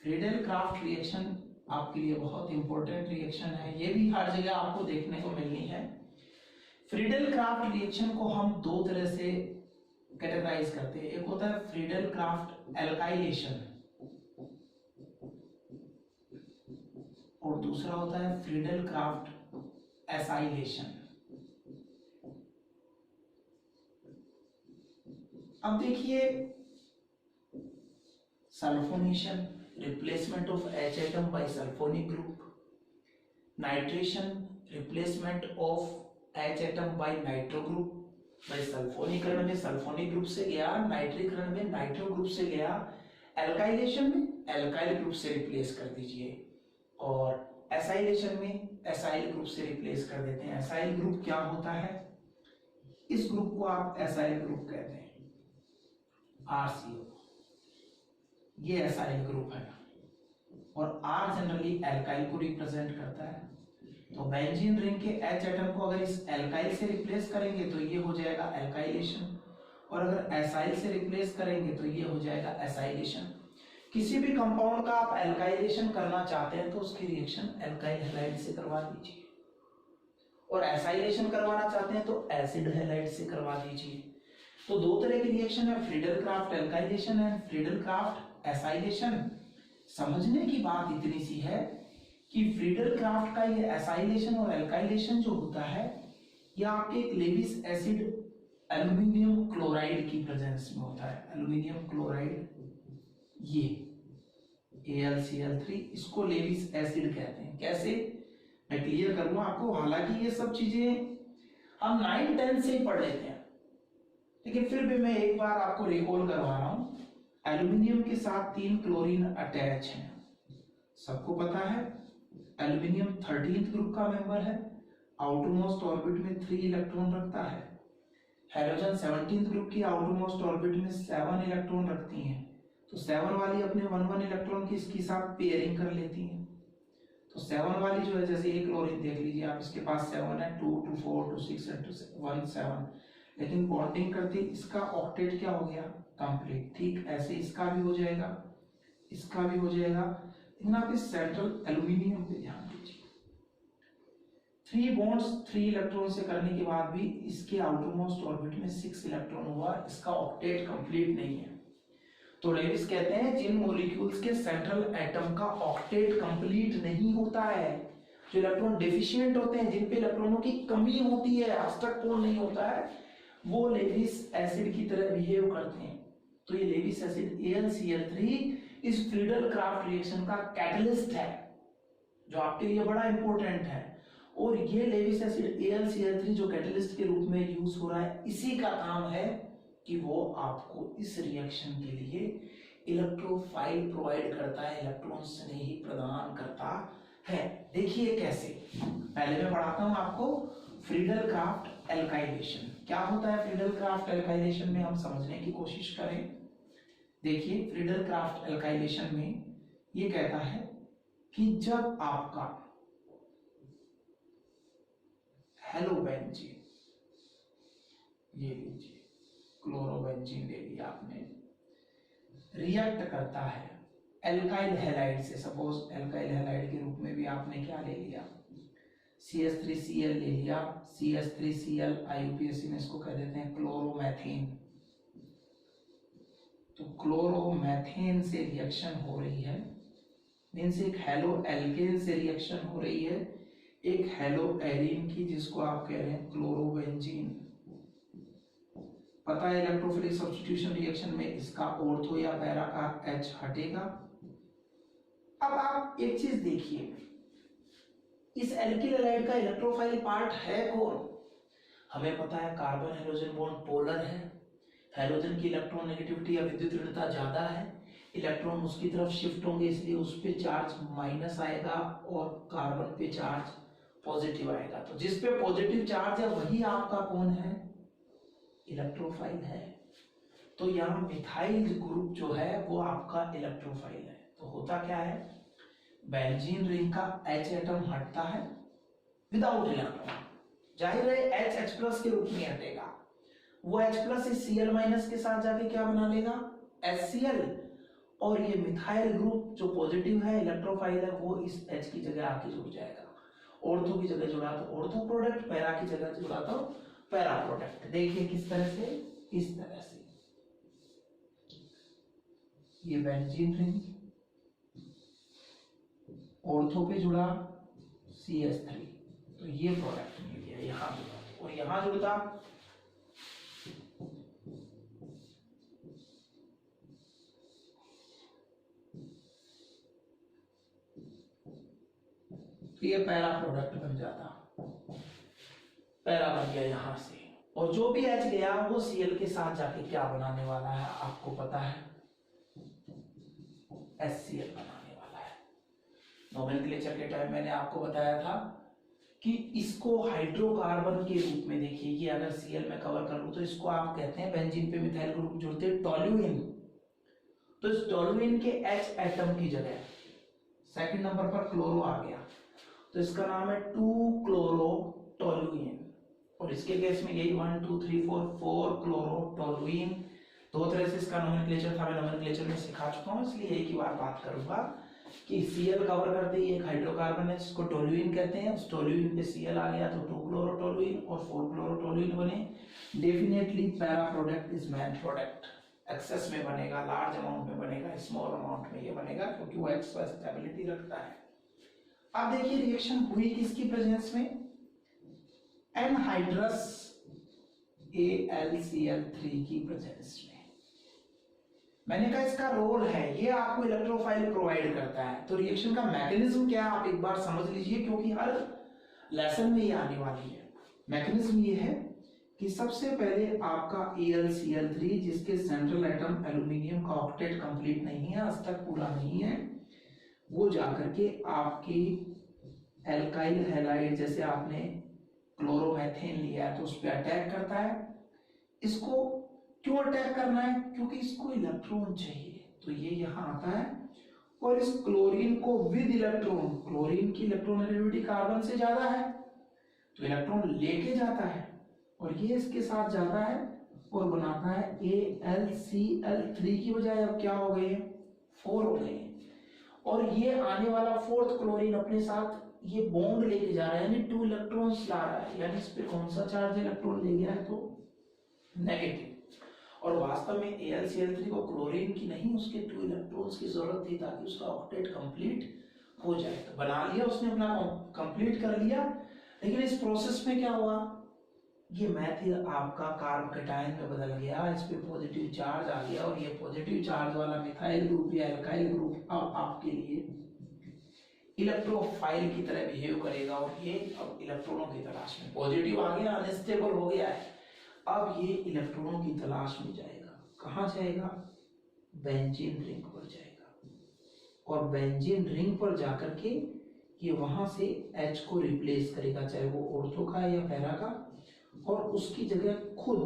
Friedel craft reaction आपके लिए बहुत इंपॉर्टेंट रिएक्शन है, ये भी हर जगह आपको देखने को मिलनी है। फ्रीडेल क्राफ्ट रिएक्शन को हम दो तरह से कैटेगराइज करते हैं। एक होता है फ्रीडेल क्राफ्ट एल्काइलेशन और दूसरा होता है फ्रीडेल क्राफ्ट एसाइलेशन। अब देखिए, sulphonation, replacement of H atom by sulphonic group, nitration, replacement of H atom by nitro group. भाई सल्फोनीकरण में सल्फोनिक ग्रुप से गया, नाइट्रीकरण में नाइट्रो ग्रुप से गया, एल्काइलेशन में एल्काइल ग्रुप से रिप्लेस कर दीजिए, और एसाइलेशन में एसाइल ग्रुप से रिप्लेस कर देते हैं। एसाइल ग्रुप क्या होता है? इस ग्रुप को आप एसाइल ग्रुप कहते हैं, RCO, ये एसाइल ग्रुप है, और R जनरली एल्काइल को रिप्रेजेंट करता है। तो बेंजीन रिंग के H एटम को अगर इस एल्काइल से रिप्लेस करेंगे तो ये हो जाएगा एल्काइलेशन, और अगर एसाइल से रिप्लेस करेंगे तो ये हो जाएगा एसाइलेशन। किसी भी कंपाउंड का आप एल्काइलेशन करना चाहते हैं तो उसकी रिएक्शन एल्काइल हैलाइड से करवा दीजिए, और एसाइलेशन करवाना चाहते हैं तो एसिड हैलाइड से करवा दीजिए। तो दो तरह की रिएक्शन है, Friedel craft alkylation and Friedel Crafts acylation. समझने की बात इतनी सी है कि फ्रीडेल क्राफ्ट का ये एसाइलेशन और एल्काइलेशन जो होता है, ये आपके एक लेविस एसिड एल्यूमिनियम क्लोराइड की प्रेजेंस में होता है। एल्यूमिनियम क्लोराइड, ये AlCl3, इसको लेविस एसिड कहते हैं। कैसे? मैं क्लियर करूंगा आपको, हालांकि ये सब चीजें हम 9-10 से ही पढ़ लेते हैं, लेकिन फिर भी मैं एक बार आपको रिकॉल करवा रहा हूं। एल्यूमिनियम के साथ 3 क्लोरीन अटैच हैं, सबको पता है। एल्यूमिनियम 13th ग्रुप का मेंबर है, आउटरमोस्ट ऑर्बिट में 3 इलेक्ट्रॉन रखता है। हाइड्रोजन 17th ग्रुप की आउटरमोस्ट ऑर्बिट में 7 इलेक्ट्रॉन रखती हैं, तो 7 वाली अपने 1-1 इलेक्ट्रॉन की इसके साथ पेयरिंग कर लेती हैं। तो 7 वाली जो है, जैसे एक क्लोरीन देख लीजिए आप, इसके पास 7 है, 2 2 4 2 6 1 7, लेकिन बॉन्डिंग करते इसका ऑक्टेट क्या हो गया? कंप्लीट। ठीक ऐसे इसका भी हो जाएगा, इसका भी हो जाएगा, लेकिन आप इस सेंट्रल एल्यूमिनियम पे ध्यान दीजिए। 3 बॉन्ड्स 3 इलेक्ट्रॉन से करने के बाद भी इसके आउटरमोस्ट ऑर्बिट में 6 इलेक्ट्रॉन हुआ, इसका ऑक्टेट कंप्लीट नहीं है। तो लेविस कहते हैं जिन मॉलिक्यूल्स के सेंट्रल एटम का ऑक्टेट कंप्लीट नहीं होता है, जो इलेक्ट्रॉन डेफिशिएंट होते हैं, जिन पे इलेक्ट्रॉनों की कमी होती है, अष्टक पूर्ण नहीं होता है, वो लेविस एसिड की तरह बिहेव करते हैं। तो ये लेविस एसिड AlCl3 इस फ्रीडेल क्राफ्ट रिएक्शन का कैटलिस्ट है, जो आपके लिए बड़ा इंपॉर्टेंट है। और ये लेविस एसिड AlCl3 जो कैटलिस्ट के रूप में यूज हो रहा है, इसी का काम है कि वो आपको इस रिएक्शन के लिए इलेक्ट्रोफाइल प्रोवाइड करता है, इलेक्ट्रॉन स्नेही प्रदान करता है। देखिए कैसे, पहले मैं पढ़ाता हूं आपको फ्रीडेल क्राफ्ट एल्काइलेशन। क्या होता है फ्रीडेल क्राफ्ट एल्काइलेशन में, हम समझने की कोशिश करें। देखिए, फ्रीडेल क्राफ्ट एल्काइलेशन में ये कहता है कि जब आपका हेलोबेंजीन, ये लीजिए क्लोरोबेंजीन ले लिया आपने, रिएक्ट करता है एल्काइल हैलाइड से, सपोज एल्काइल हैलाइड के रूप में भी आपने क्या ले लिया? CH3Cl ले लिया, CH3Cl IUPAC में इसको कह देते हैं क्लोरोमेथेन। तो क्लोरोमेथेन से रिएक्शन हो रही है, मीन्स एक हेलो एल्केन से रिएक्शन हो रही है, एक हेलो एरीन की जिसको आप कह रहे हैं क्लोरोबेंजीन। पता है इलेक्ट्रोफिलिक सब्स्टिट्यूशन रिएक्शन में इसका ऑर्थो या पैरा का H हटेगा। अब आप एक चीज देखिए, इस एल्किल हैलाइड का इलेक्ट्रोफाइल पार्ट है कौन? हमें पता है कार्बन हाइड्रोजन बॉन्ड पोलर है, हाइड्रोजन की इलेक्ट्रॉन नेगेटिविटी या विद्युत ऋणता ज्यादा है, इलेक्ट्रॉन उसकी तरफ शिफ्ट होंगे इसलिए उस पे चार्ज माइनस आएगा और कार्बन पे चार्ज पॉजिटिव आएगा। तो जिस पे पॉजिटिव चार्ज है वही आपका कौन है? इलेक्ट्रोफाइल है। तो यहाँ मिथाइल ग्रुप जो है वो आपका इलेक्ट्रोफाइल है। तो होता क्या है, बेंजीन रिंग का H एटम हटता है विदाउट इलेक्ट्रॉन, जाहिर है H के रूप में हटेगा। वो H इस Cl- के साथ जाके क्या बना लेगा? HCl। और ये मिथाइल ग्रुप जो पॉजिटिव है इलेक्ट्रोफाइल है वो इस H की जगह आके जुड़ जाएगा। ऑर्थो की जगह जुड़ा तो ऑर्थो प्रोडक्ट, पैरा की जगह जुड़ा तो पैरा प्रोडक्ट। देखिए किस तरह से, इस तरह से ये बेंजीन रिंग, ऑर्थो पे जुड़ा CH3, तो ये प्रोडक्ट मिल गया यहां जुड़ा, और यहां जुड़ता तो ये पैरा प्रोडक्ट बन जाता, पैरा बन गया यहां से। और जो भी H गया वो Cl के साथ जाके क्या बनाने वाला है आपको पता है? HCl बनाने वाला है। नोमेनक्लेचर के टाइम मैंने आपको बताया था कि इसको हाइड्रोकार्बन के रूप में देखिए कि अगर Cl में कवर कर लूं तो इसको आप कहते हैं, बेंजीन पे मिथाइल ग्रुप जुड़ते हैं टोल्यूइन। तो इस टोल्यूइन के H एटम की जगह सेकंड नंबर पर क्लोरो आ गया, तो इसका नाम है 2 क्लोरो टोल्यूइन। और इसके केस में यही 1 2 3 4 क्लोरो टोल्यूइन। दो तरह से इसका नोमेनक्लेचर था, मैं नोमेनक्लेचर में सिखा चुका हूं, इसलिए एक ही बार बात करूंगा कि Cl कवर करते ही एक हाइड्रोकार्बन है जिसको टोल्यूइन कहते हैं, उस टोल्यूइन पे Cl आ गया तो 2 क्लोरो टोल्यूइन और 4 क्लोरो टोल्यूइन बने। Definitely para product is main product, excess में बनेगा, लार्ज अमाउंट में बनेगा, स्मॉल अमाउंट में ये बनेगा क्योंकि वो एक्स्ट्रा स्टेबिलिटी रखता है। अब देखिए रिएक्शन हुई किसकी प्रेजेंस में? एनहाइड्रस AlCl3 की प्रेजेंस में। मैंने कहा इसका रोल है, ये आपको इलेक्ट्रोफाइल प्रोवाइड करता है। तो रिएक्शन का मैकेनिज्म क्या है आप एक बार समझ लीजिए क्योंकि हर लेसन में ये आने वाली है। मैकेनिज्म ये है कि सबसे पहले आपका AlCl3 जिसके सेंट्रल एटम एल्यूमिनियम का ऑक्टेट कंप्लीट नहीं है, आज तक पूरा नहीं है, वो जाकर के आपकी एल्काइल हैलाइड जैसे आपने क्लोरोमेथेन लिया है तो उस पर अटैक करता है। इसको क्यों अटैक करना है? क्योंकि इसको इलेक्ट्रॉन चाहिए, तो ये यहां आता है और इस क्लोरीन को विद इलेक्ट्रॉन, क्लोरीन की इलेक्ट्रॉन नेगेटिविटी कार्बन से ज्यादा है तो इलेक्ट्रॉन लेके जाता है और ये इसके साथ जाता है और बनाता है AlCl3 की बजाय अब क्या हो गए? 4 हो गए। और ये आने वाला फोर्थ क्लोरीन अपने साथ ये बॉन्ड लेके जा रहा है, यानी 2 इलेक्ट्रॉन्स ला रहा है, यानी इस पे कौन सा चार्ज इलेक्ट्रॉन ले गया है? तो नेगेटिव। और वास्तव में AlCl3 को क्लोरीन की नहीं उसके 2 इलेक्ट्रॉन्स की जरूरत थी ताकि उसका ऑक्टेट कंप्लीट हो जाए। तो बना लिया उसने, अपना कंप्लीट कर लिया, लेकिन इस प्रोसेस में क्या हुआ? ये मैथिल आपका कार्ब कैटायन में बदल गया, इस पे पॉजिटिव चार्ज आ गया और ये पॉजिटिव चार्ज वाला मिथाइल ग्रुप या एल्काइल ग्रुप अब आपके लिए इलेक्ट्रोफाइल की तरह बिहेव करेगा और ये अब इलेक्ट्रॉनों की तलाश में, पॉजिटिव आ गया, अनस्टेबल हो गया है, अब ये इलेक्ट्रॉनों की तलाश में जाएगा। कहां जाएगा? बेंजीन रिंग पर जाएगा और बेंजीन रिंग पर जाकर के ये वहां से H को रिप्लेस करेगा, चाहे वो ऑर्थो का या पैरा का, और उसकी जगह खुद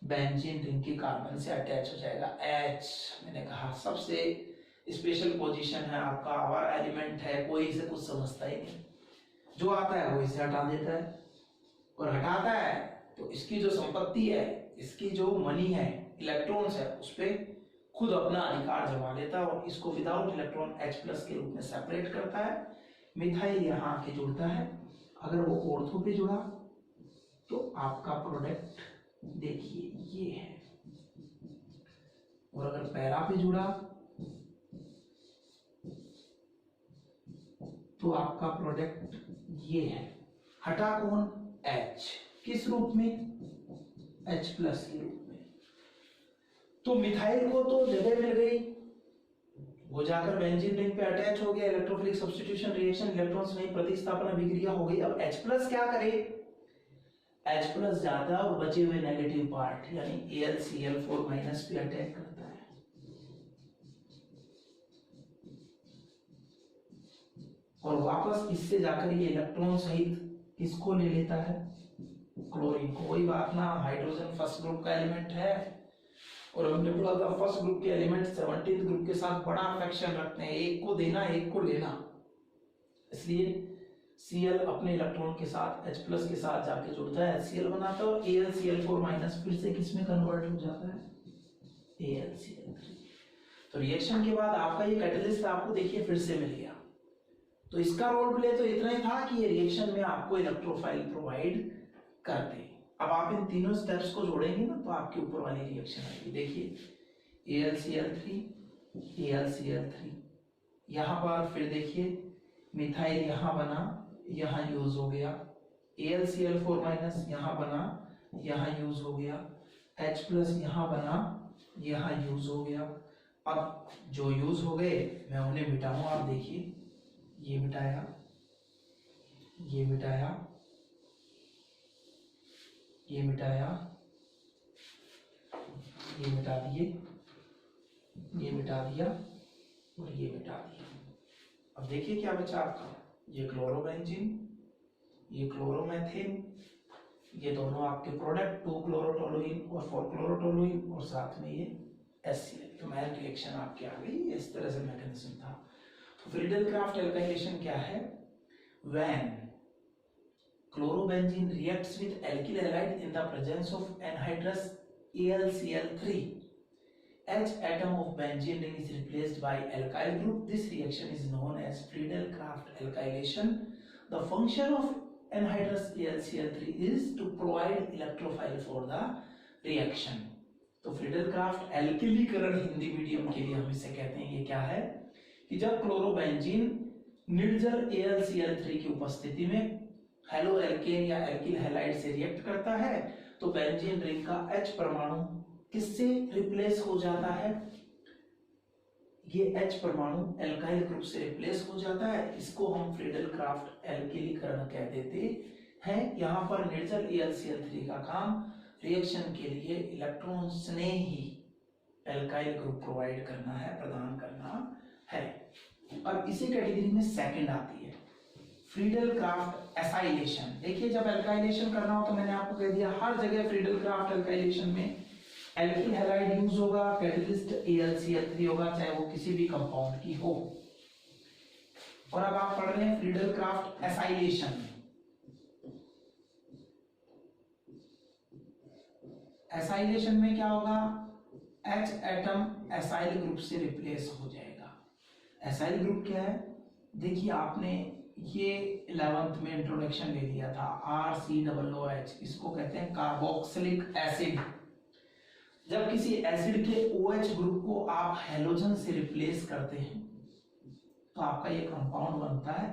बेंजीन रिंग के कार्बन से अटैच हो जाएगा। H मैंने कहा सबसे स्पेशल पोजीशन है आपका, आवारा एलिमेंट है, कोई इसे कुछ समझता ही नहीं, जो आता है वो इसे हटा देता है और हटाता है तो इसकी जो संपत्ति है, इसकी जो मनी है, इलेक्ट्रॉन्स है, उस पर खुद अपना अधिकार जमा लेता है और इसको विदाउट इलेक्ट्रॉन H+ के रूप में सेपरेट करता है। मिथाइल यहाँ आके जुड़ता है, अगर वो ऑर्थो पे जुड़ा तो आपका प्रोडक्ट देखिए ये है, और अगर पैरा पे जुड़ा तो आपका प्रोडक्ट ये है। हटा कौन? H। किस रूप में? H प्लस के रूप में। तो मिथाइल को तो जगह मिल गई, वो जाकर बेंजीन रिंग पे अटैच हो गया, इलेक्ट्रोफिलिक सब्स्टिट्यूशन रिएक्शन, इलेक्ट्रॉन्स नहीं प्रतिस्थापन अभिक्रिया हो गई। अब H प्लस क्या करे? H प्लस जाता है और बचे हुए नेगेटिव पार्ट यानी AlCl4 माइनस पे अटैक करता है। और वापस इससे जाकर ये इलेक्ट्रॉन सहित किसको ले लेता है? क्लोरीन को। वही बात ना, हाइड्रोजन फर्स्ट ग्रुप का एलिमेंट है और हमने पढ़ा था फर्स्ट ग्रुप के एलिमेंट 17th ग्रुप के साथ बड़ा अफेक्शन रखते हैं, एक को देना एक को लेना। इसलिए Cl अपने इलेक्ट्रॉन के साथ H प्लस के साथ जाके जुड़ता है, HCl बनाता है और AlCl4 माइनस फिर से किसमें कन्वर्ट हो जाता है? AlCl3। तो रिएक्शन के बाद आपका ये कैटलिस्ट आपको देखिए फिर से मिल गया। तो इसका रोल प्ले तो इतना ही था कि ये रिएक्शन में आपको इलेक्ट्रोफाइल प्रोवाइड करते हैं। अब आप इन तीनों स्टेप्स को जोड़ेंगे ना तो आपके ऊपर वाली रिएक्शन आएगी। देखिए AlCl3 यहाँ पर फिर देखिए मिथाइल यहाँ बना, यहाँ यूज हो गया, AlCl4 माइनस यहाँ बना, यहाँ यूज हो गया, H प्लस यहाँ बना, यहाँ यूज हो गया। अब जो यूज हो गए मैं उन्हें मिटाऊं। आप देखिए ये मिटाया, ये मिटाया, ये मिटाया, ये मिटा दिए, ये मिटा दिया और ये मिटा दिया। अब देखिए क्या बचा आपका? ये क्लोरोबेंजीन, ये क्लोरोमेथेन, ये दोनों आपके प्रोडक्ट 2-क्लोरोटोलुइन और 4-क्लोरोटोलुइन और साथ में ये HCl। तो मैन रिएक्शन आपके आ गई। इस तरह से मैकेनिज्म था। तो फ्रीडल-क्राफ्ट एल्काइलेशन क्या है? When chlorobenzene reacts with alkyl halide in the presence of anhydrous AlCl3, H atom of benzene ring is replaced by alkyl group. This reaction is known as Friedel-Crafts alkylation. The function of anhydrous AlCl3 is to provide electrophile for the reaction. तो Friedel-Crafts एल्किलीकरण Hindi medium के लिए हम इसे कहते हैं। ये क्या है कि जब क्लोरोबेंजीन निर्जल AlCl3 की उपस्थिति में हेलो एल्केन या एल्किल हैलाइड से रिएक्ट करता है तो बेंजीन रिंग का H परमाणु किससे रिप्लेस हो जाता है? ये H परमाणु एल्काइल ग्रुप से रिप्लेस हो जाता है। इसको हम फ्रीडल-क्राफ्ट एल्किलीकरण कह देते हैं। यहाँ पर निर्जल AlCl3 का काम रिएक्शन के लिए इलेक्ट्रॉन्स ने ही एल्काइल ग्रुप प्रोवाइड करना है, प्रदान करना है। अब इसी कैटेगरी में सेकंड आती है फ्रीडल-क्राफ्ट एसाइलेशन। देखिए जब एल्काइलेशन करना हो तो मैंने आपको कह दिया हर जगह फ्रीडल-क्राफ्ट एल्काइलेशन में एल्किल हैलाइड यूज होगा, कैटलिस्ट AlCl3 होगा, चाहे वो किसी भी कंपाउंड की हो। और अब आप पढ़ रहे हैं फ्रीडल-क्राफ्ट एसाइलेशन में। एसाइलेशन में क्या होगा? H एटम एसाइल ग्रुप से रिप्लेस हो जाएगा। एसाइल ग्रुप क्या है? देखिए आपने ये 11th में इंट्रोडक्शन ले लिया था, RCOOH, इसको कहते हैं कार्बोक्सिलिक एसिड। जब किसी एसिड के OH ग्रुप को आप हैलोजन से रिप्लेस करते हैं तो आपका ये कंपाउंड बनता है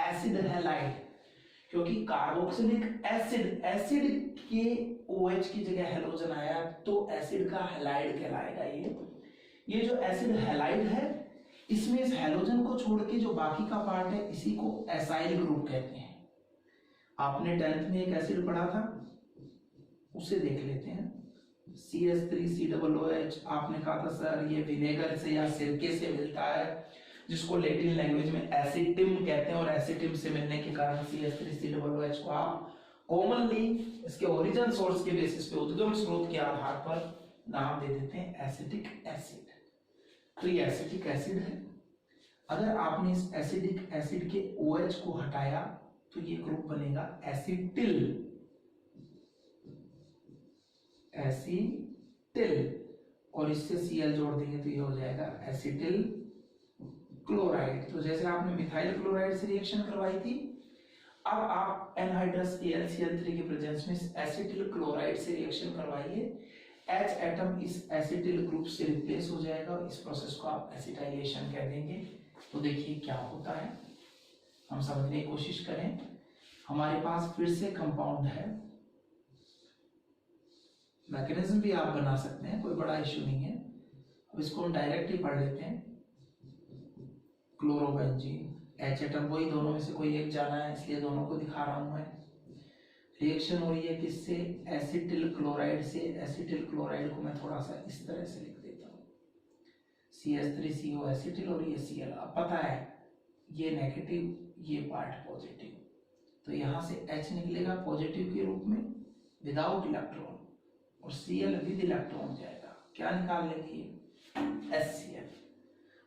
एसिड हैलाइड। क्योंकि कार्बोक्सिलिक एसिड, एसिड के OH की जगह हैलोजन आया तो एसिड का हैलाइड कहलाएगा। ये जो एसिड हैलाइड है इसमें इस हैलोजन को छोड़ के जो बाकी का पार्ट है इसी को एसाइल ग्रुप कहते हैं। आपने 10th में एक एसिड पढ़ा था, उसे देख लेते हैं, CH3COOH। आपने कहा था सर ये विनेगर से या सिरके से मिलता है, जिसको लैटिन लैंग्वेज में एसिटिम कहते हैं, और एसिटिम से मिलने के कारण CH3COOH को आप कॉमनली इसके ओरिजिन सोर्स के बेसिस पे, उद्गम स्रोत के आधार पर नाम दे देते हैं एसिटिक एसिड। तो ये एसिटिक एसिड है। अगर आपने इस एसिडिक एसिड के OH को हटाया तो ये ग्रुप बनेगा एसिटिल, और इससे Cl जोड़ देंगे तो ये हो जाएगा एसिटिल क्लोराइड। तो जैसे आपने मिथाइल क्लोराइड से रिएक्शन करवाई थी, अब आप एनहाइड्रस AlCl3 के प्रेजेंस में एसिटिल क्लोराइड से रिएक्शन करवाइए। H एटम इस एसिटिल ग्रुप से रिप्लेस हो जाएगा। इस प्रोसेस को आप एसिटाइलेशन कह देंगे। तो देखिए क्या होता है, हम समझने की कोशिश करें। हमारे पास फिर से कंपाउंड है, मैकेनिज्म भी आप बना सकते हैं, कोई बड़ा इश्यू नहीं है। अब इसको हम डायरेक्ट ही पढ़ लेते हैं। क्लोरोबेंजीन, H एटम, वही दोनों में से कोई एक जाना है, इसलिए दोनों को दिखा रहा हूं मैं। रिएक्शन हो रही है किससे? एसिटिल क्लोराइड से। एसिटिल क्लोराइड को मैं थोड़ा सा इस तरह से लिख देता हूँ, CH3CO एसिटिल और ये Cl। अब पता है ये नेगेटिव, ये पार्ट पॉजिटिव, तो यहाँ से H निकलेगा पॉजिटिव के रूप में विदाउट इलेक्ट्रॉन, और Cl विद इलेक्ट्रॉन जाएगा। क्या निकाल लेंगे? HCl।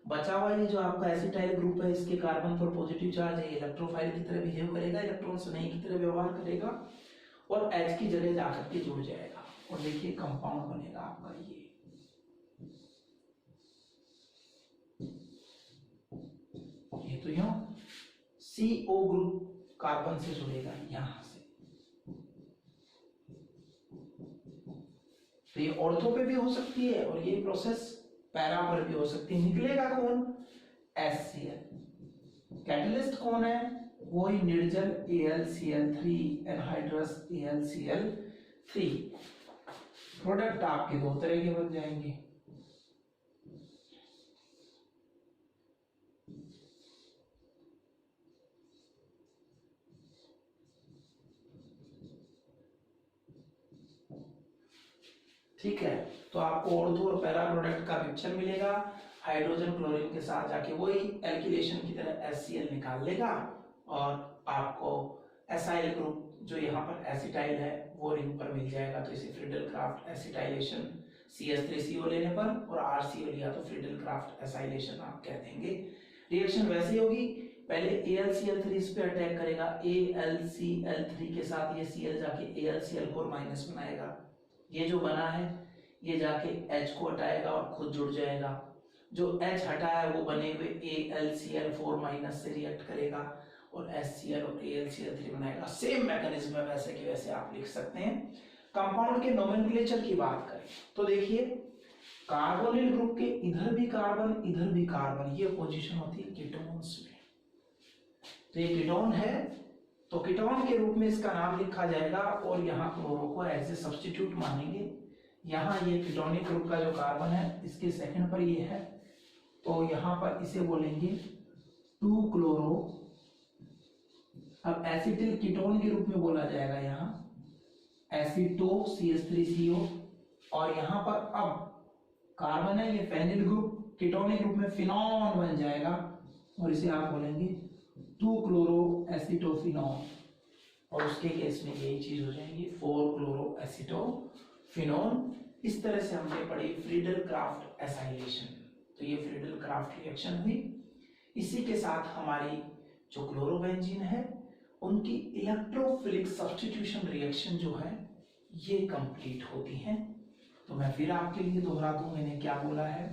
बचा हुआ ये जो आपका एसिटाइल ग्रुप है, इसके कार्बन पर पॉजिटिव चार्ज है, इलेक्ट्रोफाइल की तरह बिहेव करेगा, इलेक्ट्रॉन से नहीं की तरह व्यवहार करेगा और H की जगह जाकर के जुड़ जाएगा, और देखिए कंपाउंड बनेगा आपका ये तो यहाँ CO ग्रुप कार्बन से जुड़ेगा यहां से। तो ये ऑर्थो पे भी हो सकती है और ये प्रोसेस पैरा पर भी हो सकती है। निकलेगा कौन? HCl। कैटलिस्ट कौन है? वही निर्जल AlCl3 एनहाइड्रस AlCl3। प्रोडक्ट आपके दो तरह के बन जाएंगे। ठीक है, तो आपको ऑर्थो और पैरा प्रोडक्ट का पिक्चर मिलेगा। हाइड्रोजन क्लोरीन के साथ जाके वही एल्किलेशन की तरह HCl निकाल लेगा और आपको एसाइल ग्रुप जो यहाँ पर एसिटाइल है वो रिंग पर मिल जाएगा। तो इसे फ्रीडल क्राफ्ट एसिटाइलेशन CH3CO लेने पर, और RCO लिया तो फ्रीडल क्राफ्ट एसाइलेशन आप कह देंगे। रिएक्शन वैसी होगी, पहले AlCl3 इस पे अटैक करेगा, AlCl3 के साथ ये Cl जाके AlCl4 माइनस बनाएगा। ये जो बना है ये जाके H को हटाएगा और खुद जुड़ जाएगा। जो H हटाया है वो बने हुए AlCl4 माइनस से रिएक्ट करेगा और HCl और AlCl3 बनाएगा। सेम मैकेनिज्म है, वैसे के वैसे आप लिख सकते हैं। कंपाउंड के नोमेनक्लेचर की बात करें तो देखिए, कार्बोनिल ग्रुप के इधर भी कार्बन इधर भी कार्बन, ये पोजीशन होती है कीटोन्स में। तो ये कीटोन है, तो कीटोन के रूप में इसका नाम लिखा जाएगा और यहाँ क्लोरो को एज ए सब्स्टिट्यूट मानेंगे। यहाँ ये कीटोनिक ग्रुप का जो कार्बन है इसके सेकंड पर ये है, तो यहाँ पर इसे बोलेंगे 2 क्लोरो। अब एसिटिल कीटोन के रूप में बोला जाएगा यहाँ एसिटो CH3CO, और यहाँ पर अब कार्बन है ये फेनिल ग्रुप, कीटोनिक ग्रुप में फिनॉन बन जाएगा और इसे आप बोलेंगे 2 क्लोरो एसिटोफिनॉन, और उसके केस में यही चीज हो जाएगी 4 क्लोरो एसिटोफिनॉन। इस तरह से हमने पढ़ी फ्रीडल क्राफ्ट एसाइलेशन। तो ये फ्रीडल क्राफ्ट रिएक्शन हुई। इसी के साथ हमारी जो क्लोरोबेंजीन है उनकी इलेक्ट्रोफिलिक सब्स्टिट्यूशन रिएक्शन जो है ये कंप्लीट होती है। तो मैं फिर आपके लिए दोहरा दूं मैंने क्या बोला है।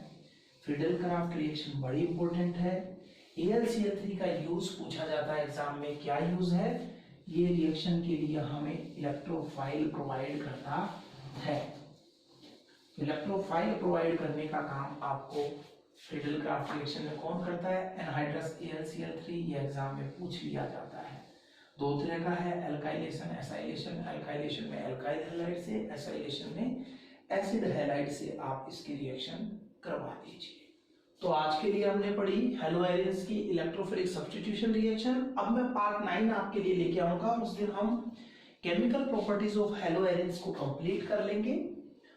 फ्रीडल क्राफ्ट रिएक्शन बड़ी इंपॉर्टेंट है। AlCl3 का यूज पूछा जाता है एग्जाम में, क्या यूज है? ये रिएक्शन के लिए हमें इलेक्ट्रोफाइल प्रोवाइड करता है। इलेक्ट्रोफाइल प्रोवाइड करने का काम आपको फ्रीडल क्राफ्ट रिएक्शन में कौन करता है? Anhydrous AlCl3। ये एग्जाम में पूछ लिया जाता है। दो तरह का है, एल्काइलेशन एसाइलेशन। एल्काइलेशन में एल्काइल हैलाइड से, एसाइलेशन में एसिड हैलाइड से आप इसकी रिएक्शन करवा दीजिए। तो आज के लिए हमने पढ़ी हेलो एरियंस की इलेक्ट्रोफिलिक सब्स्टिट्यूशन रिएक्शन। अब मैं पार्ट 9 आपके लिए लेके आऊंगा और उस दिन हम chemical properties of hello Aryans को कंप्लीट कर लेंगे।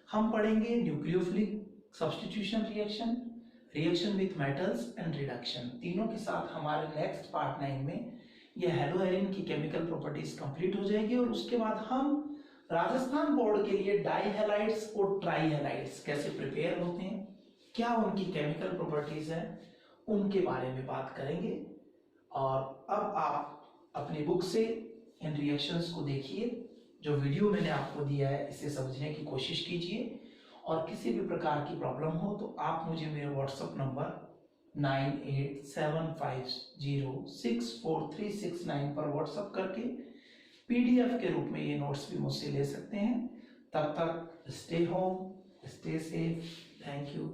हम पढ़ेंगे nucleophilic substitution reaction, reaction with metals and reduction. तीनों के साथ हमारे नेक्स्ट पार्ट 9 में यह हेलो एरियन की केमिकल प्रॉपर्टीज कंप्लीट हो जाएगी। और उसके बाद हम राजस्थान बोर्ड के लिए डाई हैलाइड्स और ट्राई हैलाइड्स कैसे प्रिपेयर होते हैं, क्या उनकी केमिकल प्रॉपर्टीज है, उनके बारे में बात करेंगे। और अब आप अपनी बुक से इन रिएक्शंस को देखिए, जो वीडियो मैंने आपको दिया है इसे समझने की कोशिश कीजिए। और किसी भी प्रकार की प्रॉब्लम हो तो आप मुझे मेरे व्हाट्सएप नंबर 9875064369 पर व्हाट्सएप करके PDF के रूप में ये नोट्स भी मुझसे ले सकते हैं। तब तक stay home, stay safe. Thank you.